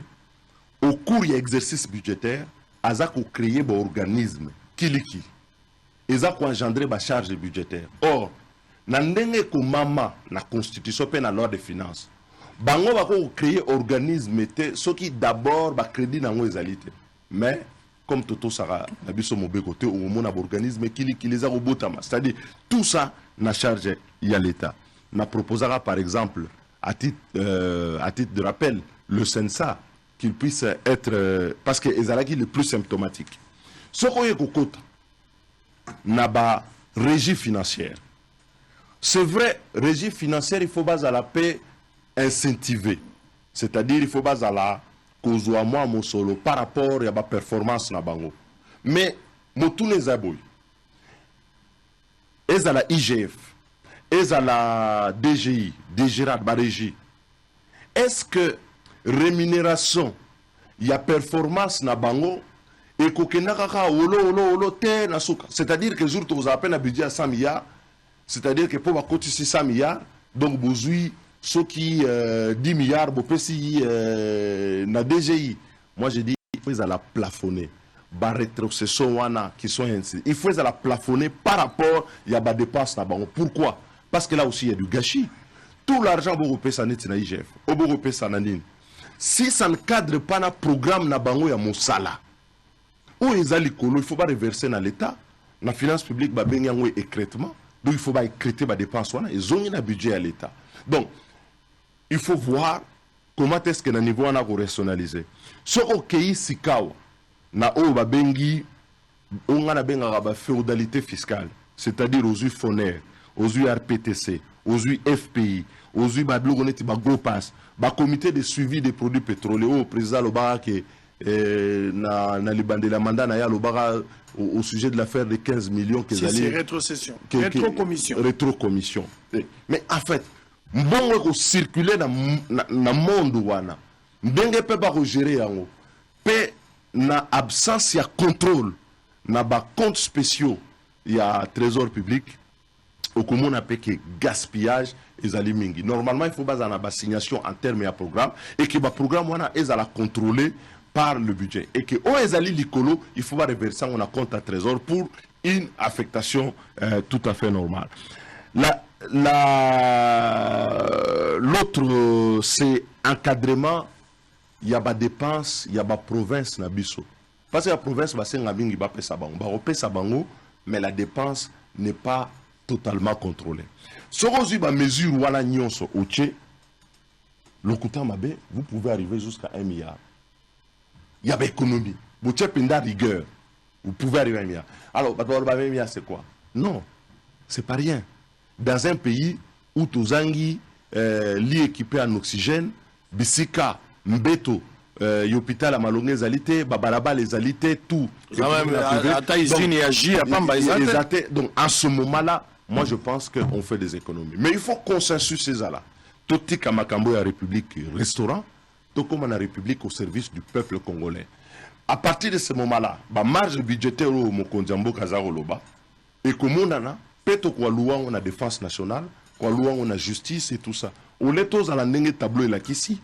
au cours de l'exercice budgétaire aza ko créer ba organisme kiliki eza ko engendrer ba charge budgétaire. Or na ndenge ko mama na constitution pe na loi de finances bango ba ko créer organisme te soki d'abord ba crédit nango ezalité. Mais comme Toto Sara na biso mobe côté au moment na organisme kiliki les a robotama, c'est-à-dire tout ça na charge ya l'état. Na proposera par exemple à titre de rappel le CENSA qu'il puisse être parce que ezalaki le plus symptomatique. Ce qu'on y kokota na ba régie financière. C'est vrai, régie financière il faut base à la paix incentiver. C'est-à-dire il faut base à la cause à moi mon solo par rapport à ma performance na bango. Mais motune zaboy. Ez à la IGF, ez à la DGI, DGRAD, ba régie. Est-ce que rémunération il y a performance na bango et kokenaka olo te na suka, c'est-à-dire que jour tu vous appelle un budget à 100 milliards, c'est-à-dire que pour coûter 600 milliards donc besoin ceux qui 10 milliards bopesi na DGI. Moi je dis il faut la plafonner ba rétrocession wana qui sont ainsi, il faut la plafonner par rapport il y a ba dépenses na bango. Pourquoi? Parce que là aussi il y a du gâchis. Tout l'argent européen ça net na IGF européen ça na nini. Si ça ne cadre pas na programme na bango ya mosala ou ezali kolo, il faut pas reverser dans l'état na finance publique ba bengi yango écrètement, donc il faut pas écréter ba dépenses wana ezongi na budget à l'état. Donc il faut voir comment est-ce que na niveau wana ko rationaliser ce okei sikawa na o ba bengi onga na benga ba féodalité fiscale, c'est-à-dire aux UFONER, aux URPTC, aux UFPI, aux UBADLOGONETI, ba gros pass, ba comité de suivi des produits pétroliers, au président Lobara qui na libandé la mandat na ya Lobara au sujet de l'affaire de 15 millions que c'est rétrocession, rétrocommission. Rétrocommission. Mais en fait, bon ko circuler na monde wana. Ndenge pe ba ko gérer yango. Pe na absence ya contrôle na ba comptes spéciaux, il y a trésor public. Au commun on appelle que gaspillage ezali mingi. Normalement il faut baser en assignation en termes de programme et que le programme wana ezala contrôlé par le budget et que au ezali likolo il faut pas reverser on a compte à trésor pour une affectation tout à fait normale. L'autre c'est encadrement, il y a des dépenses, il y a des provinces na biso. Parce que la province va senga mingi ba pesa bango, ba pesa bango mais la dépense n'est pas totalement contrôlé. Si vous avez une mesure ou la nyonso oche, le coût mabe, vous pouvez arriver jusqu'à 1 milliard. Il y a une économie. Vous avez une rigueur. Vous pouvez arriver à 1 milliard. Alors, 1 milliard, c'est quoi? Non, c'est pas rien. Dans un pays où tous les lits équipés en oxygène, Bissika, Mbeto, l'hôpital à Malongé, les alités, Babalaba, les alités, tout. Donc, en ce moment-là, moi je pense qu'on fait des économies. Mais il faut consensus ces là. Tout comme Makambo la République restaurant, tout comme la République au service du peuple congolais. À partir de ce moment-là, la marge budgétaire au Mokondjambo Kazaroloba, et comme on a, peut-être qu'on a défense nationale, qu'on a justice et tout ça. On est tous à la nenge tableau là qu'ici,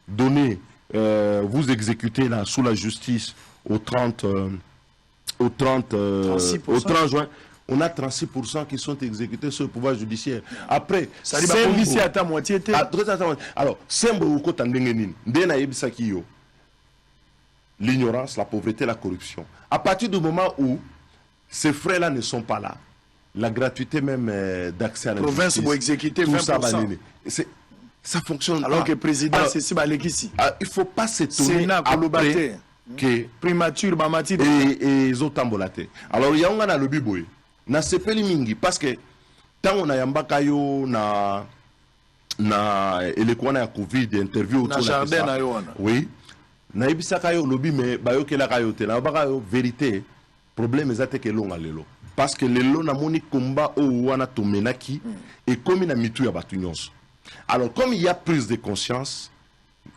donner, vous exécutez là sous la justice au 30 juin. On a 36% qui sont exécutés sur le pouvoir judiciaire. Après, ça dit policier à ta moitié. Alors, l'ignorance, la pauvreté, la corruption. À partir du moment où ces frais-là ne sont pas là, la gratuité même d'accès à la province pour exécuter 20%. Ça fonctionne. Alors que le président, c'est ici. Il ne faut pas s'étonner après que primature, et zotambolaté. Alors, il y a un lobby boy. Na sepeli mingi parce que tant on a yambaka yo na elekwana ya Covid interview na jardin na yo wana. Oui. Na ibisaka yo lobby mais bayo kela ka yo te na baka yo vérité problème ezate ke longa lelo parce que lelo na moni komba o wana tomenaki et comme na mitu ya batu nyonso. Alors comme il y a prise de conscience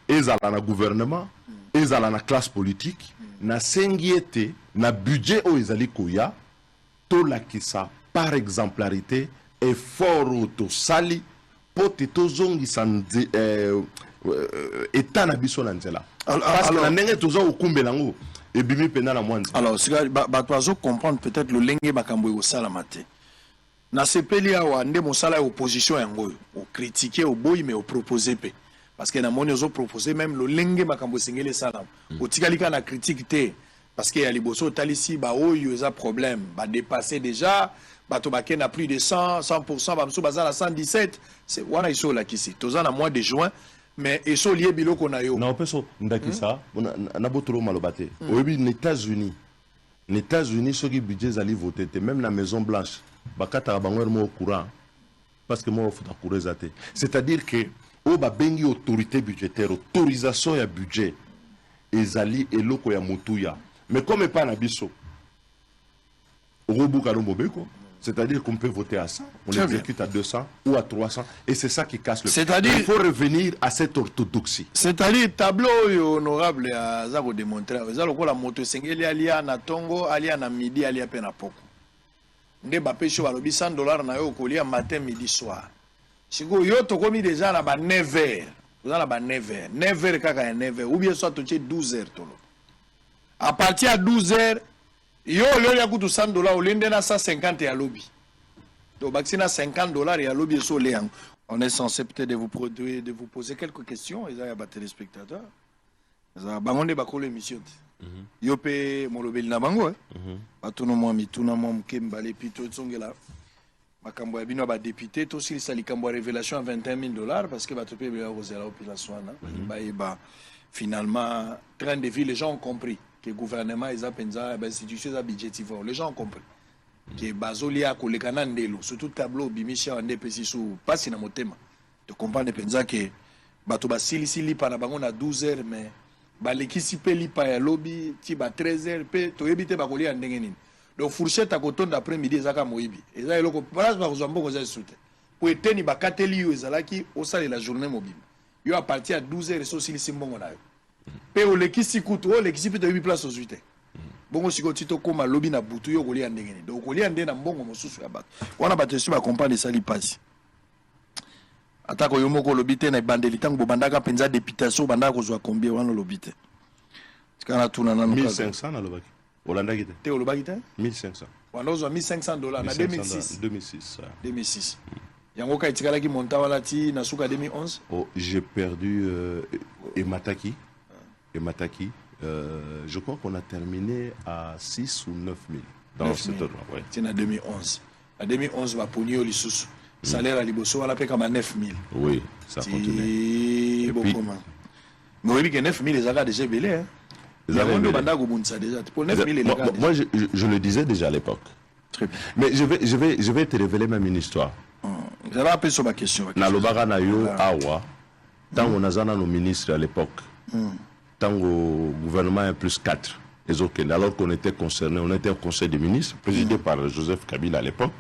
ezala na gouvernement ezala na classe politique na sengiete na budget o ezali koya tout la qui ça par exemplarité et fort auto sali pote tozongisa état na biso na nzela parce que na ndenge toza okumbela ngo ebimi pena na mwanzi. Alors sika bato bazo comprendre peut-être le lenge makambo ekosala te na sepeli awa nde mosala ya opposition yango o critiquer o boyi mais o proposer pe parce que na moni ozo proposer même le lenge makambo esengeli sala o tikalika na critique te parce que ya liboso talisi ba oyo eza problème ba dépasser déjà bato ba na plus de 100% ba mso baza na 117 c'est wana iso la kisi toza na mois de juin mais iso lié biloko na yo na opeso ndakisa na botolo malobate oyebi les États-Unis soki budget zali voté te même na Maison Blanche bakata bango mo au courant parce que moi faut courant zate c'est-à-dire que o ba bengi autorité budgétaire autorisation ya budget ezali eloko ya mutuya mais comme pas na biso robuka no mobeko. C'est-à-dire qu'on peut voter à 100, on l'exécute à 200 ou à 300, et c'est ça qui casse le c'est-à-dire, il faut revenir à cette orthodoxie. C'est-à-dire, tableau honorable à Zako démontrer, Zako la moto sengeli alia na Tongo, alia na midi, alia pena poko. Nde bape cho balobi $100 na yo kolia matin, midi, soir. Siko yo tokomi déjà na ba 9h, vous avez ba 9h, 9h kaka 9h, ou bien soit toche 12h tolo. À partir de 12h, yo le ya kutu $100 au lende na 150 ya lobby. Donc baxina $50 ya lobby so le yang. On est censé peut-être de vous poser quelques questions et ça y a ba téléspectateurs. Ça bangonde ba ko l'émission. Yo pe mo lobeli na bango batuno mo mituna mo mkemba le pito tsongela. Makambo ya bino ba député to sili sali kambo révélation à $21,000 parce que ba topé ba rozela population na. Finalement train de vie les gens ont compris que le gouvernement est institution budgétivore. Les gens ont compris que Bazoli a collé Ndelo, surtout tableau Bimisha en DPC sous pas si na motema. De comprendre que Batoba Sili par la bangon à 12h, mais Baleki si peli pa ya lobby, tiba 13h, pe to ebite bakoli en dengenin. Donc fourchette à coton d'après-midi, Zaka Moibi. Et ça, il y a place par Zombo Gozel Soute. Pour éteindre Bakateli, Zalaki, au salle la journée mobile. Il y a parti à 12h et so Sili Simbongo. Pe o lekisi kutu o lekisi pe to 8 places aux 8. Bongo siko tito koma lobby na butu yo kolia ndengeni. Donc kolia ndena mbongo mosusu ya bato. Wana bato su ba comprendre sali passe. Atako yo moko lobby te na bandeli tango bandaka penza députation bandaka kozwa combien wana lobby te. Tikana tuna na 1500 na lobaki. Olanda kite. Te o lobaki te 1500. Wana ozwa $1,500 na 2006. 2006. Yango ka itikala ki monta wana ti na suka 2011. Oh, j'ai perdu Emataki. Je crois qu'on a terminé à 6 ou 9 000 dans ce tournoi. Ouais. C'est en 2011. En 2011, va Ponyo Lissous. Salaire à Liboso, on a payé comme à 9 000. Oui, ça continue. Et puis, mais oui, que 9 000, les agats déjà belés. Hein. Moi, je le disais déjà à l'époque. Mais je vais te révéler même une histoire. Vous avez appelé sur ma question. Nalobara Nayo, Awa, tant on a nos ministres à l'époque. Tant au gouvernement plus 4, alors qu'on était concerné, on était au conseil des ministres, présidé par Joseph Kabila à l'époque,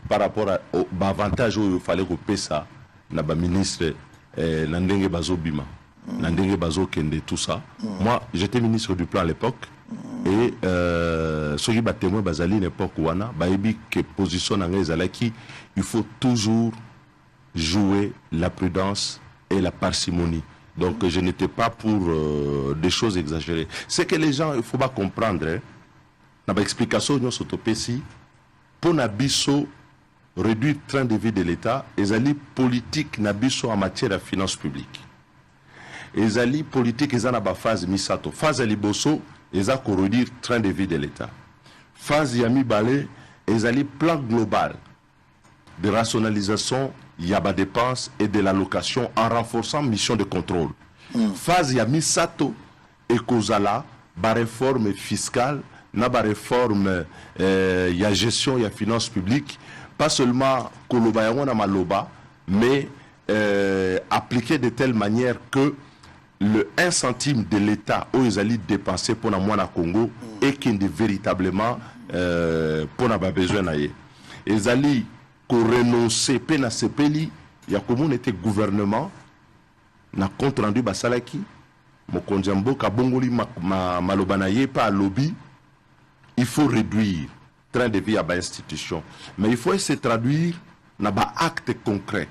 par rapport à l'avantage où il fallait qu'on paie ça, na ba ministre, Nandenge Bazo Bima, Nandenge Bazo Kende, tout ça. Moi, j'étais ministre du plan à l'époque, et ceux qui battent témoin Bazali à l'époque, Baïbi, que position Nangezalaki, il faut toujours jouer la prudence et la parcimonie. Donc je n'étais pas pour des choses exagérées. C'est que les gens, il ne faut pas comprendre. Dans l'explication, nous sommes ici pour Nabiso réduire le train de vie de l'État, et les politique Nabiso en matière de finances publiques. Et les politique, ils ont une phase misato. Phase Liboso, ils ont réduire le train de vie de l'État. Phase Yami Balé, ils ont plan global de rationalisation. Il y a des dépenses et de l'allocation en renforçant mission de contrôle. Phase il y a Misato et Kozala, la réforme fiscale, la réforme, il y a gestion, il y a finances publiques, pas seulement Koloba et Maloba, mais appliqué de telle manière que le 1 centime de l'État où ils allaient dépenser pour la moine Congo et qui est véritablement pour n'a pas besoin d'ailleurs. Ils allaient renoncer pena sepeli ya comme on était gouvernement na compte rendu basalaki mokonjambo kabongoli malobanaye pas lobby. Il faut réduire train de vie à ba institution, mais il faut se traduire na ba acte concret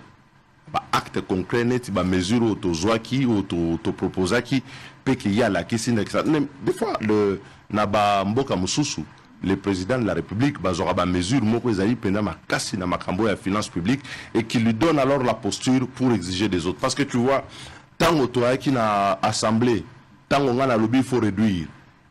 ba acte concret net ba mesure autozoaki autoproposaki pe ki ya la kisi na des fois le na ba mboka mususu le président de la République bazora ba mesure moko ezali pena makasi na makambo ya finance publique et qui lui donne alors la posture pour exiger des autres parce que tu vois tant autoa qui na assemblée tant on a lobby il faut réduire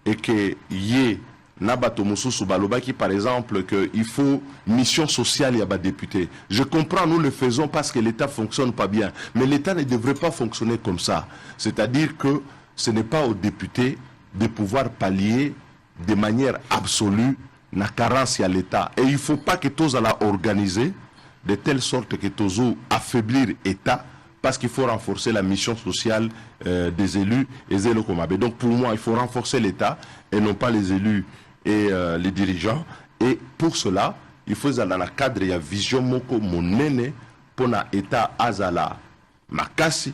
et que yé Nabato Moussousou Balobaki par exemple qu'il faut mission sociale y a député. Je comprends, nous le faisons parce que l'État fonctionne pas bien. Mais l'État ne devrait pas fonctionner comme ça. C'est-à-dire que ce n'est pas aux députés de pouvoir pallier de manière absolue la carence à l'État. Et il ne faut pas que tous la organiser de telle sorte que tous affaiblir l'État parce qu'il faut renforcer la mission sociale des élus et des élus. Donc pour moi, il faut renforcer l'État et non pas les élus et les dirigeants. Et pour cela, il faut dans le cadre de la vision moko monene pour l'État azala makasi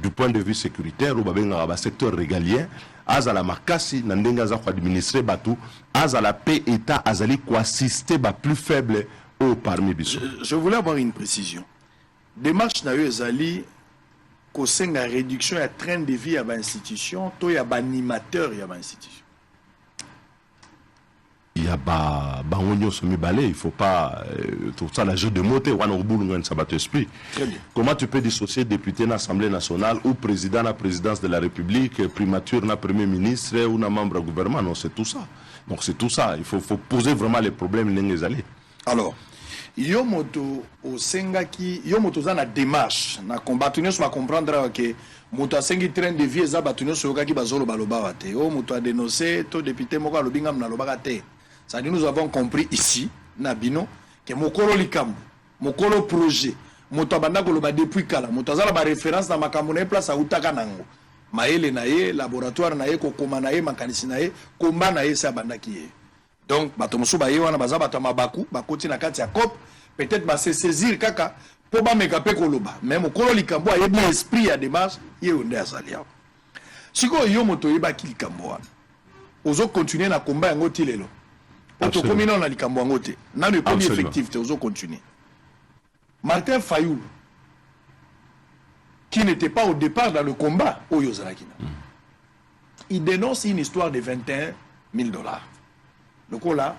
du point de vue sécuritaire ou le secteur régalien azala makasi nandenga za ko administrer batu azala paix État azali ko assister ba plus faible au parmi biso. Je voulais avoir une précision. Démarche na yo ezali ko senga réduction ya train de vie à ba institution to ya ba animateur ya ba institution. Il y a bangonyo semi balé, il faut pas tout ça la jeu de mots wana obulunga ça va t'expliquer. Comment tu peux dissocier député à l'Assemblée nationale ou président à la présidence de la République, primature na premier ministre ou na membre du gouvernement? Non, c'est tout ça. Donc c'est tout ça, il faut poser vraiment les problèmes les allés. Alors, yo moto au sengaki, yo moto za na démarche na combattre nous va comprendre que moto asengi train de vie za batuno so kaki bazolo baloba wate. O moto a dénoncé to député moko alobinga na loba te. Ça dit, nous avons compris ici, Nabino, que Mokolo Likam, Mokolo projet, Motabanda Koloba depuis Kala, Motazala ba référence dans Makamune place à Utakanango. Maele nae, laboratoire nae, kokoma nae, makanisi nae, komba nae, sa banda qui est. Donc, Batomosu ba yewana baza batama baku, bakoti na kati ya kop, peut-être ba se saisir kaka, po ba mekape koloba. Mais Mokolo Likambo a yebi esprit à démarche, ye onde azalia. Siko yo moto yeba ki Likambo wana. Ozo continuer na combat yango tilelo. Absolument. On a dit dans le premier effectif, tu as continué. Martin Fayoul, qui n'était pas au départ dans le combat, il dénonce une histoire de 21 000 $. Le coup là,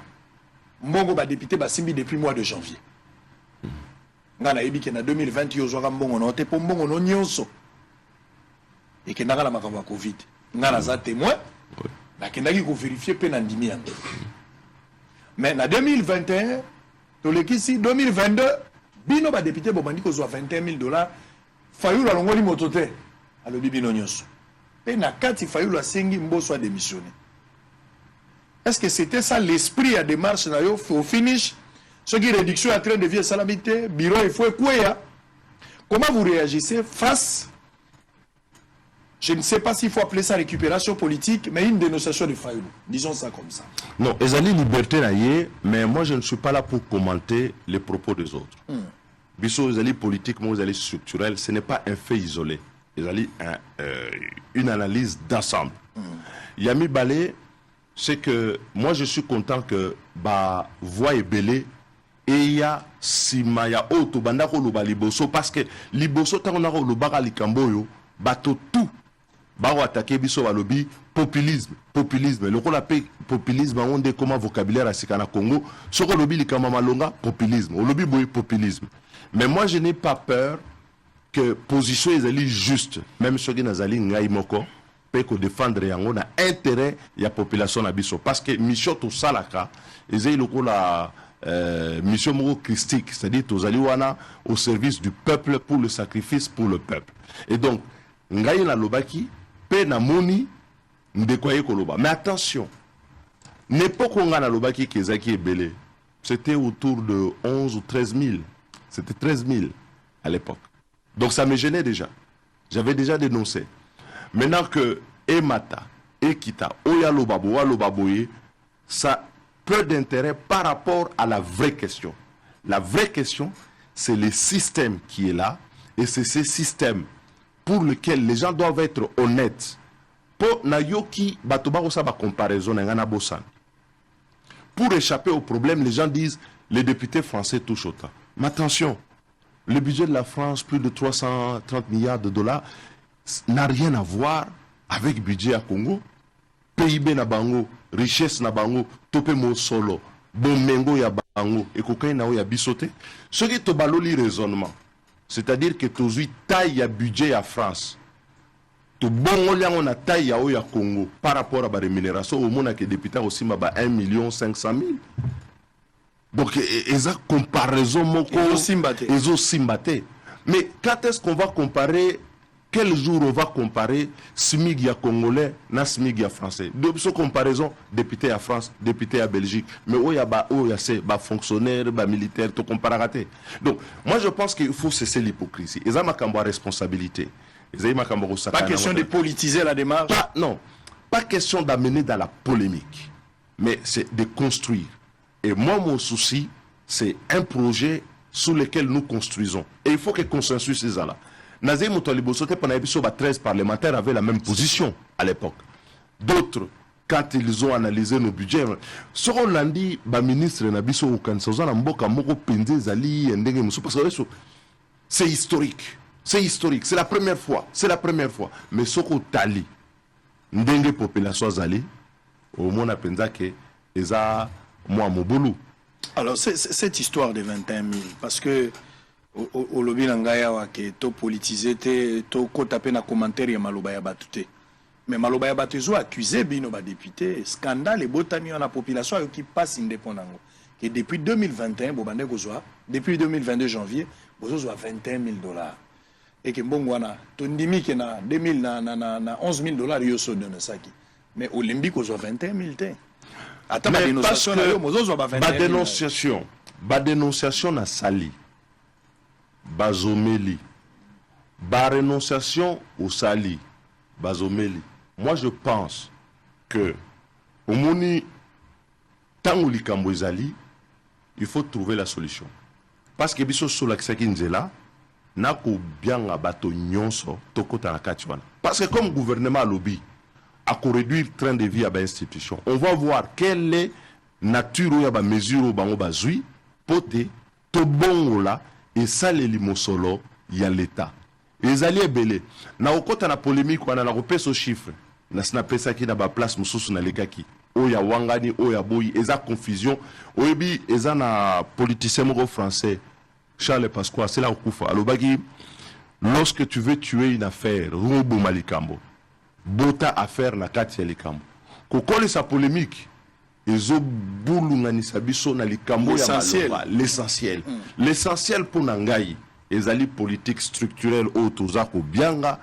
Mbongo va député Simbi depuis le mois de janvier. Ngana ebi que en 2020, il y a Mbongo non, pour Mbongo non nyonso. Et que n'a la makamba Covid. Ngana za témoin, na kendaki ko vérifier pe na ndimi yango. Mais en 2021, ici 2022, bino ba député bobandi ko 21 000 $. Fayoul alongoli motote alobi bino nyonso. Et na kati Fayoul asengi mboso a démissionné. Est-ce que c'était ça l'esprit à démarche na yo au finish? Ce qui réduction à train de vie et salamité, bureau il faut quoi? Comment vous réagissez face, je ne sais pas s'il faut appeler ça récupération politique, mais une dénonciation de Fayoul. Disons ça comme ça. Non, Ezali liberté naïe, mais moi je ne suis pas là pour commenter les propos des autres. Bisso Ezali politique, moi Ezali structurel, ce n'est pas un fait isolé. Ezali une analyse d'ensemble. Yami Balé, c'est que moi je suis content que ba voix est belée et il y a Simaya Oto Bandako Luba Liboso parce que Liboso Tangonaro Lubara Likamboyo, bateau tout. Baro attaquer biso balobi populisme le rôle appelé populisme on dit comment vocabulaire à Sikana Congo soko lobi likama malonga populisme au lobi boy populisme mais moi je n'ai pas peur que position ezali juste même ceux qui nazali ngai moko peut ko défendre yango na intérêt ya population na biso parce que mission to salaka ezali lokola mission moko christique c'est-à-dire tozali wana au service du peuple pour le sacrifice pour le peuple et donc ngai na lobaki pe na moni ndekwaye koloba mais attention n'époque où ngana lobaki kezaki ebele c'était autour de 11 ou 13 000 c'était 13 000 à l'époque donc ça me gênait déjà j'avais déjà dénoncé maintenant que Emata Ekita Oya Lobabo Oya Lobaboye ça peu d'intérêt par rapport à la vraie question c'est le système qui est là et c'est ce système pour lequel les gens doivent être honnêtes. Pour nayoki batobaro sa ba comparaison ngana bosan. Pour échapper au problème, les gens disent les députés français touchent autant. Mais attention, Le budget de la France, plus de 330 milliards de dollars, n'a rien à voir avec le budget à Congo. PIB na bango, richesse na bango, tope mo solo, bomengo ya bango, et cocaïne na ya bisoté. Ce qui est baloli raisonnement, c'est-à-dire que tu as taille à budget à France. Tu bon on a taille à Oya Congo par rapport à la rémunération au monde que député aussi ma 1 500 000. Donc ils ont comparaison mon ils ont simbaté. Mais quand est-ce qu'on va comparer? Quel jour on va comparer SMIG à Congolais na SMIG à Français? De ce comparaison député à France, député à Belgique, mais où il y a ces fonctionnaires, militaires, tout comparé. Donc moi je pense qu'il faut cesser l'hypocrisie. Ils ont ma responsabilité. Pas question de politiser la démarche. Non, pas question d'amener dans la polémique, mais c'est de construire. Et moi, mon souci, c'est un projet sur lequel nous construisons. Et il faut que le consensus soit là. Nazé Moutalibo, 13 parlementaires avaient la même position à l'époque. D'autres, quand ils ont analysé nos budgets, ce qu'on l'a dit, le ministre Nabiso Okansozana Mboka Moko Pende Zali, c'est historique. C'est historique, c'est la première fois, Mais ce qu'on tali, ndenge population zali, au moins on pensa que eza moi mon boulot. Alors cette histoire de 21 000, parce que au lobby nangaya wa que to politisé to ko taper na commentaire ya maloba ya batute. Mais maloba ya batuzo accusé bino ba député scandale et botami na population qui passe indépendant. Que depuis 2021 bobande kozwa, depuis 2022 janvier, bozo 21 000 $. Et que mbongwana tondimi ke na 2000 na 11 000 $ yoso donne saki. Mais olympique ozo 21 000 te. Attends, mais parce que ba dénonciation na sali. Bazomeli. Ba renonciation au sali. Bazomeli. Moi je pense que au moni tango likambo ezali, il faut trouver la solution. Parce que biso sur l'accès nzela nako bien bato nyonso tokota na katiwana. Parce que comme gouvernement lobby à réduire le train de vie à l'institution, on va voir quelle est la nature ou la mesure où on va jouer poté to bon là et ça les limosolo il y a l'état. Les alliés belé na okota na polémique on a la repèse aux chiffres na snapé ça qui na ba place mususu na lekaki oya wangani oya boyi eza confusion oyebi eza na politicien moko français Charles Pasqua, c'est là où Koufa. Alobagi, lorsque tu veux tuer une affaire, Robo Malikambo, Bota affaire na kati ya likambo. Kokole sa polémique, ezo boulou ngani sabiso na likambo ya maloba, l'essentiel. L'essentiel pour nangai, ezali politique structurelle au tozako bianga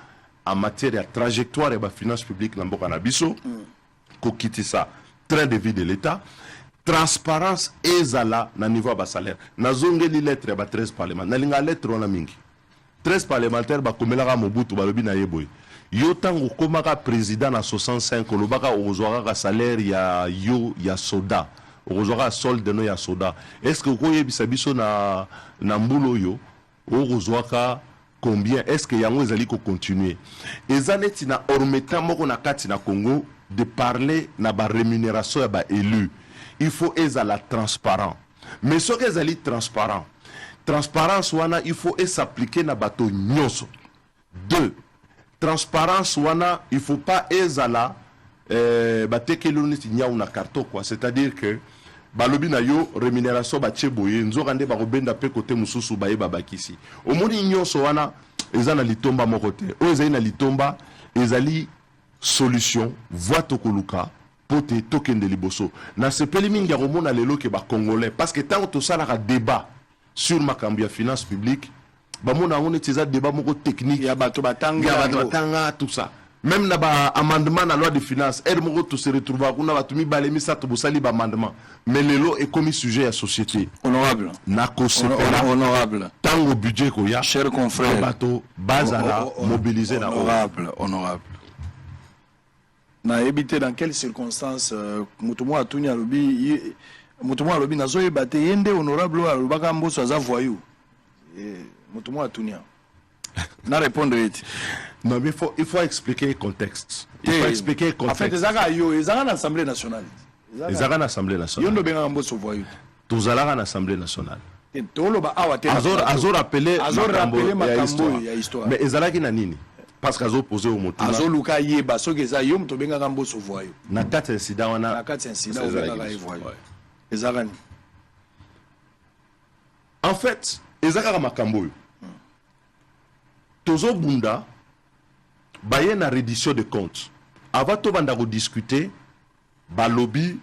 en matière de trajectoire et de finance publique na mboka na biso, ko kiti ça, train de vie de l'État. Transparence ezala na niveau ba salaire nazongeli lettre ba 13 parlementaires nalinga lettre wana mingi 13 parlementaires ba komelaka Mobutu balobi na yeboy yo tango komaka président na 65 lobaka ozwaka salaire ya yo ya soda ozwaka solde no ya soda est-ce que koyebisa biso na mbulo yo ozwaka combien est-ce que yango ezali ko continuer ezaneti na ormeta moko na kati na Congo de parler na ba rémunération ya ba élu. Il faut être transparent. Mais ce que est transparent, transparence wana il faut s'appliquer na bateau nyonso. 2. Transparence wana il faut pas ezala bateke luniti nya una carton quoi, c'est-à-dire que balobi na yo rémunération ba tcheboye nzokande ba robenda pe côté mususu ba yeba bakisi. Omoni nyonso wana ezana litomba mokote. O ezali na litomba ezali solution voie tokoluka. Pote token de liboso na sepeli mingi ya komona lelo ke ba congolais parce que tant to sala ka débat sur makambo ya finance publique ba mona on etiza débat moko technique ya bato batanga tout ça même na ba amendement na loi de finance er moko to se retrouver kuna bato mi balemi sa to bosali ba amendement mais lelo est comme sujet à société honorable na ko sepela honorable tango budget ko ya cher confrère bato bazala mobiliser na honorable na éviter dans quelles circonstances mutumo atunya lobi nazo ebate yende honorable alobaka mboso aza voyou mutumo atunya na répondre eti non mais il faut expliquer le contexte. Il faut expliquer le contexte. En fait ezaka na Assemblée nationale. Ezaka na Assemblée nationale. Yondo benga mboso voyou. Tozalaka na Assemblée nationale. Azor appelé makambo ya histoire. Mais ezalaki na nini? Parce que Azor posé au motu. Azor luka yeba so que ça yom to benga kambo so voyo. Na kati incident wana. Na kati incident benga voyo. Ezalani. En fait, ezaka makambo. Tozo bunda baye na reddition de comptes. Avant to banda ko discuter ba lobby.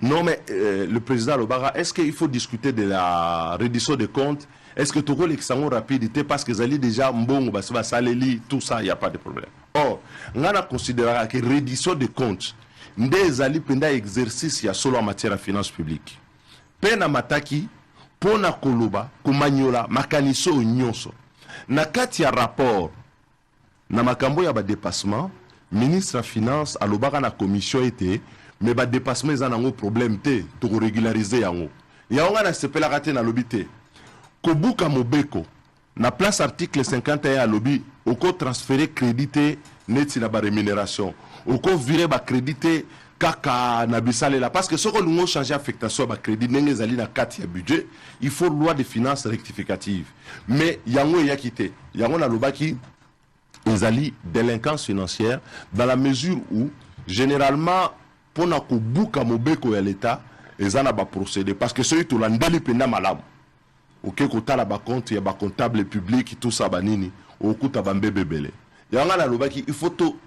Non, mais le président Lobara, est-ce qu'il faut discuter de la reddition des comptes? Est-ce que tu as l'examen rapidité parce que Zali déjà mbongo basiba saleli tout ça, il n'y a pas de problème. Or, on a considéré que reddition des comptes, nde Zali penda exercice ya solo en matière de finances publiques. Pena mataki pona koloba kumanyola makaniso nyonso. Na kati ya rapport na makambo ya ba dépassement, ministre de finance a Lobara na commission était mais ba dépassement ils ont un problème té to régulariser yango ya on a sepela raté na lobby té kobuka mobeko na place article 51 à lobby oko transférer crédité neti na ba rémunération oko virer ba crédité kaka na bisale là parce que ce qu'on nous changer affectation ba crédit ndenge zali na kati ya budget il faut loi de finances rectificative mais yango ya quitté yango na lobaki ezali délinquance financière dans la mesure où généralement pour na kubuka mobeko ya l'État ezana ba procéder parce que ceux tout landeli penda malamu OK kotala ba compte ya ba comptable public tout ça banini okuta ba mbebebele yanga na lobaki il faut to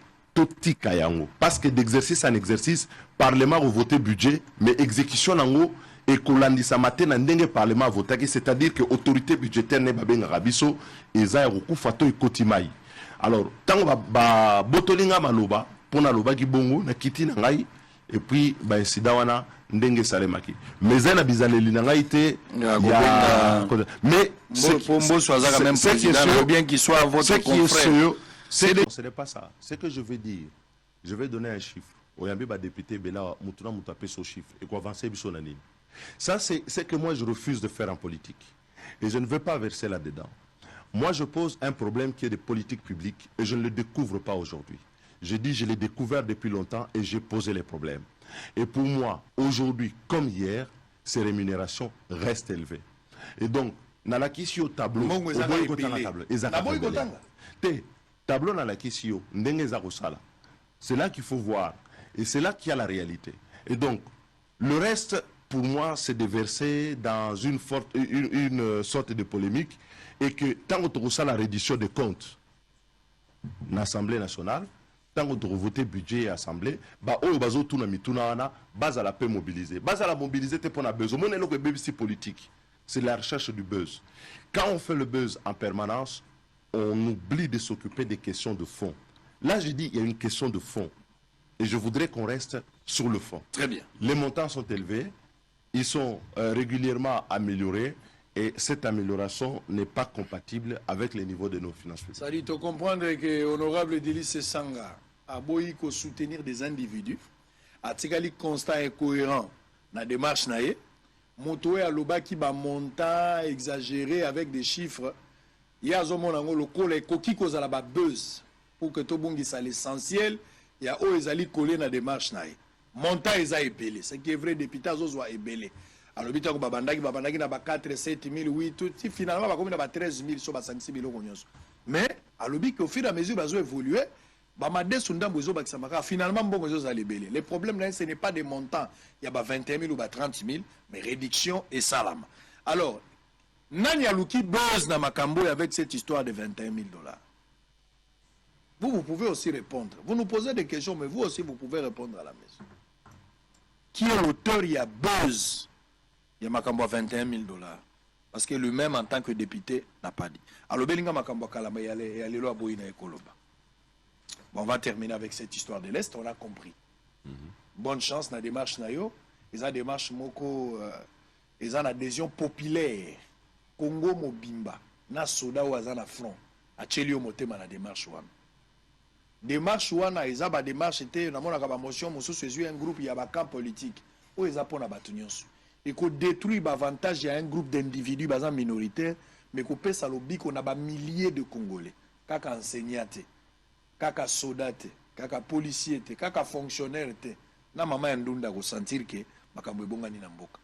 tika yango parce que d'exercice en exercice parlement a voté budget mais exécution nango et kolandisa matin na ndenge parlement a voté c'est-à-dire que autorité budgétaire ne ba benga rabiso eza ya kokufa to ikotimai alors tango ba botolinga maloba pona lobaki bongo na kiti na ngai et puis ba incident wana ndenge salemaki mais na bizaleli na ngai te mais c'est bien qu'il soit votre confrère ce n'est pas ça. Ce que je veux dire, je vais donner un chiffre oyambi ba député bela mutuna mutape so chiffre et ko avancer biso na nini. Ça c'est que moi je refuse de faire en politique et je ne veux pas verser là-dedans. Moi je pose un problème qui est de politique publique et je ne le découvre pas aujourd'hui. Je dis, je l'ai découvert depuis longtemps et j'ai posé les problèmes. Et pour moi, aujourd'hui comme hier, ces rémunérations restent élevées. Et donc, nalakisi au tableau, tableau nalakisi yo, ndenge za kosala. C'est là qu'il faut voir. Et c'est là qu'il y a la réalité. Et donc, le reste, pour moi, c'est de verser dans une sorte de polémique et que tant qu'on a la reddition des comptes dans l'Assemblée nationale, tant qu'on a voté budget et assemblée, bah oh bazo tuna mituna ana base à la paix mobilisée. Base à la mobiliser t'es pour la buzz. Au moins le BBC politique, c'est la recherche du buzz. Quand on fait le buzz en permanence, on oublie de s'occuper des questions de fond. Là, je dis il y a une question de fond et je voudrais qu'on reste sur le fond. Très bien. Les montants sont élevés, ils sont régulièrement améliorés. Et cette amélioration n'est pas compatible avec les niveaux de nos finances publiques. Ça dit, tu comprends que l'honorable Délice Sanga a beau soutenir des individus, a tigali constat et cohérent dans la démarche naïe, motoé à l'oba qui va montant exagéré avec des chiffres, il y a le col et coquille cause à la buzz pour que tout le monde soit l'essentiel, il y a où ils allaient coller dans la démarche naïe. Montant ils a ébélé, ce qui est vrai depuis tas soit ébélé. Alors, il y a babandaki na 4, 7 000, 8, tout. Finalement, il y a 13 000, so 56 000 euros. Mais, au fur et à mesure, ils ont évolué. Finalement, les problèmes, ce n'est pas des montants. Il y a 21 000 ou 30 000, mais réduction et salam. Alors, Nani Alouki buzz na Makambo avec cette histoire de 21 000 $. Vous pouvez aussi répondre. Vous nous posez des questions, mais vous aussi, vous pouvez répondre à la maison. Qui est l'auteur, il y a buzz? Il y a Makambo à 21 000 $. Parce que lui-même, en tant que député, n'a pas dit. Alors, Belinga Makambo Kalama, il y a les lois Boïna et Koloba. Bon, on va terminer avec cette histoire de l'Est, on a compris. Bonne chance dans la démarche Nayo. Ils ont une démarche Moko, ils ont une adhésion populaire. Congo Mobimba, na soda ou azana front. A Chelio Motema la démarche Wana. Démarche Wana, ils ont une démarche, c'était une motion, un groupe, il y a un camp politique. Où ils ont une bâtonnion. Et qu'on détruit l'avantage, il y a un groupe d'individus minoritaires, mais qu'on peut s'alobi qu'on a des milliers de Congolais. Kaka enseignant, kaka soldat, kaka policier, kaka fonctionnaire. Na maman ndunda ko sentir que makambo ebonga ni na mboka.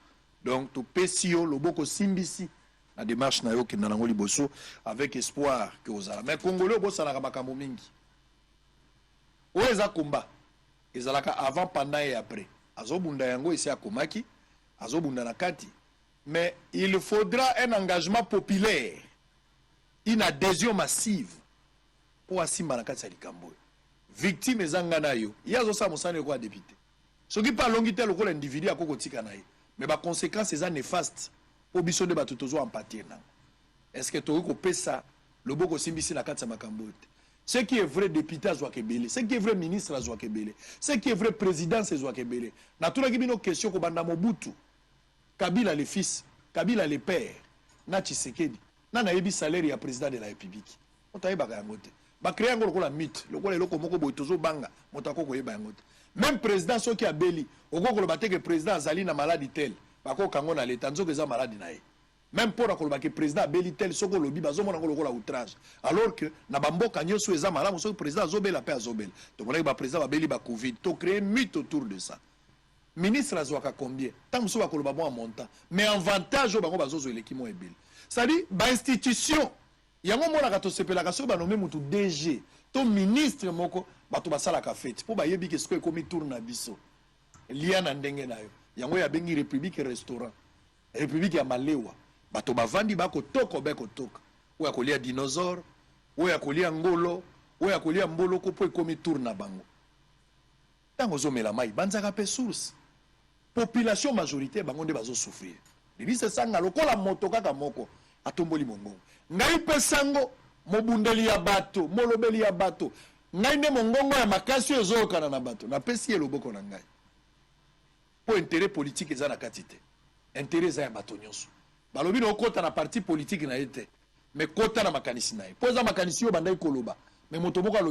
Donc to pesio loboko simbisi la démarche na yo ki nanango liboso avec espoir que ozala. Mais Congolais bosala makambo mingi. Oeza komba ezalaka avant, pendant et après. Azobunda yango esi akomaki, azobunda na kati. Mais il faudra un engagement populaire, une adhésion massive pour asimba na kati ya likambo. Victime ezanga na yo. Yazo sa mosane ko député. Ce qui parle longité lokola individu akoko tika na ye. Mais ba conséquences eza néfaste au biso de bato tozo empathie na. Est-ce que to ko pesa loboko simbisi na kati ya makambo te? Ce qui est vrai député à Zouakebele, ce qui est vrai ministre à Zouakebele, ce qui est vrai président à Zouakebele. Natura kibino question ko banda Mobutu, Kabila le fils, Kabila le père, na Tshisekedi, na yebi salaire ya président de la République. On taye baka yangote. Ba créer ngolo la mythe, lokola eloko moko boy tozo banga, motako ko yeba yangote. Même président so ki abeli, okoko lo bateke président azali na maladie tel, bako kango na l'état nzo keza maladie na ye. Même pour que le président Abeli tel soko lobi bazomona ngolo la outrage. Alors que na bamboka nyoso eza malamu so président Zobel a paix Zobel. Donc on a président Abeli ba Covid, to créer mythe autour de ça. Ministre azwaka combien? Tant so ba koloba bon en montant, mais avantage bango bazozo elekimo ebeli. Ça dit ba institution yango mona ka to sepela ka so ba nommer mutu DG, to ministre moko bato basala ka fête. Po ba yebi ke sko ekomi tour na biso. Lia na ndenge na yo. Yango ya bengi République restaurant. République ya Malewa. Bato bavandi bako toko beko toka. Oya kolia dinosaure, oya kolia ngolo, oya kolia mboloko po ekomi tour na bango. Tango zomela mai banzaka pe source. Population majorité bango nde bazo souffrir. Bibi se sanga lokola moto kaka moko atomboli mongongo. Ngai pe sango mobundeli ya bato, molobeli ya bato. Ngai ne mongongo ya makasi ezokana na bato. Na pesi eloboko na ngai. Po intérêt politique eza na katite. Intérêt za ya bato nyonso. Balobi no kota na parti politique na ete mais kota na makanisi na ye. Poza makanisi yo bandai koloba mais moto moko alobi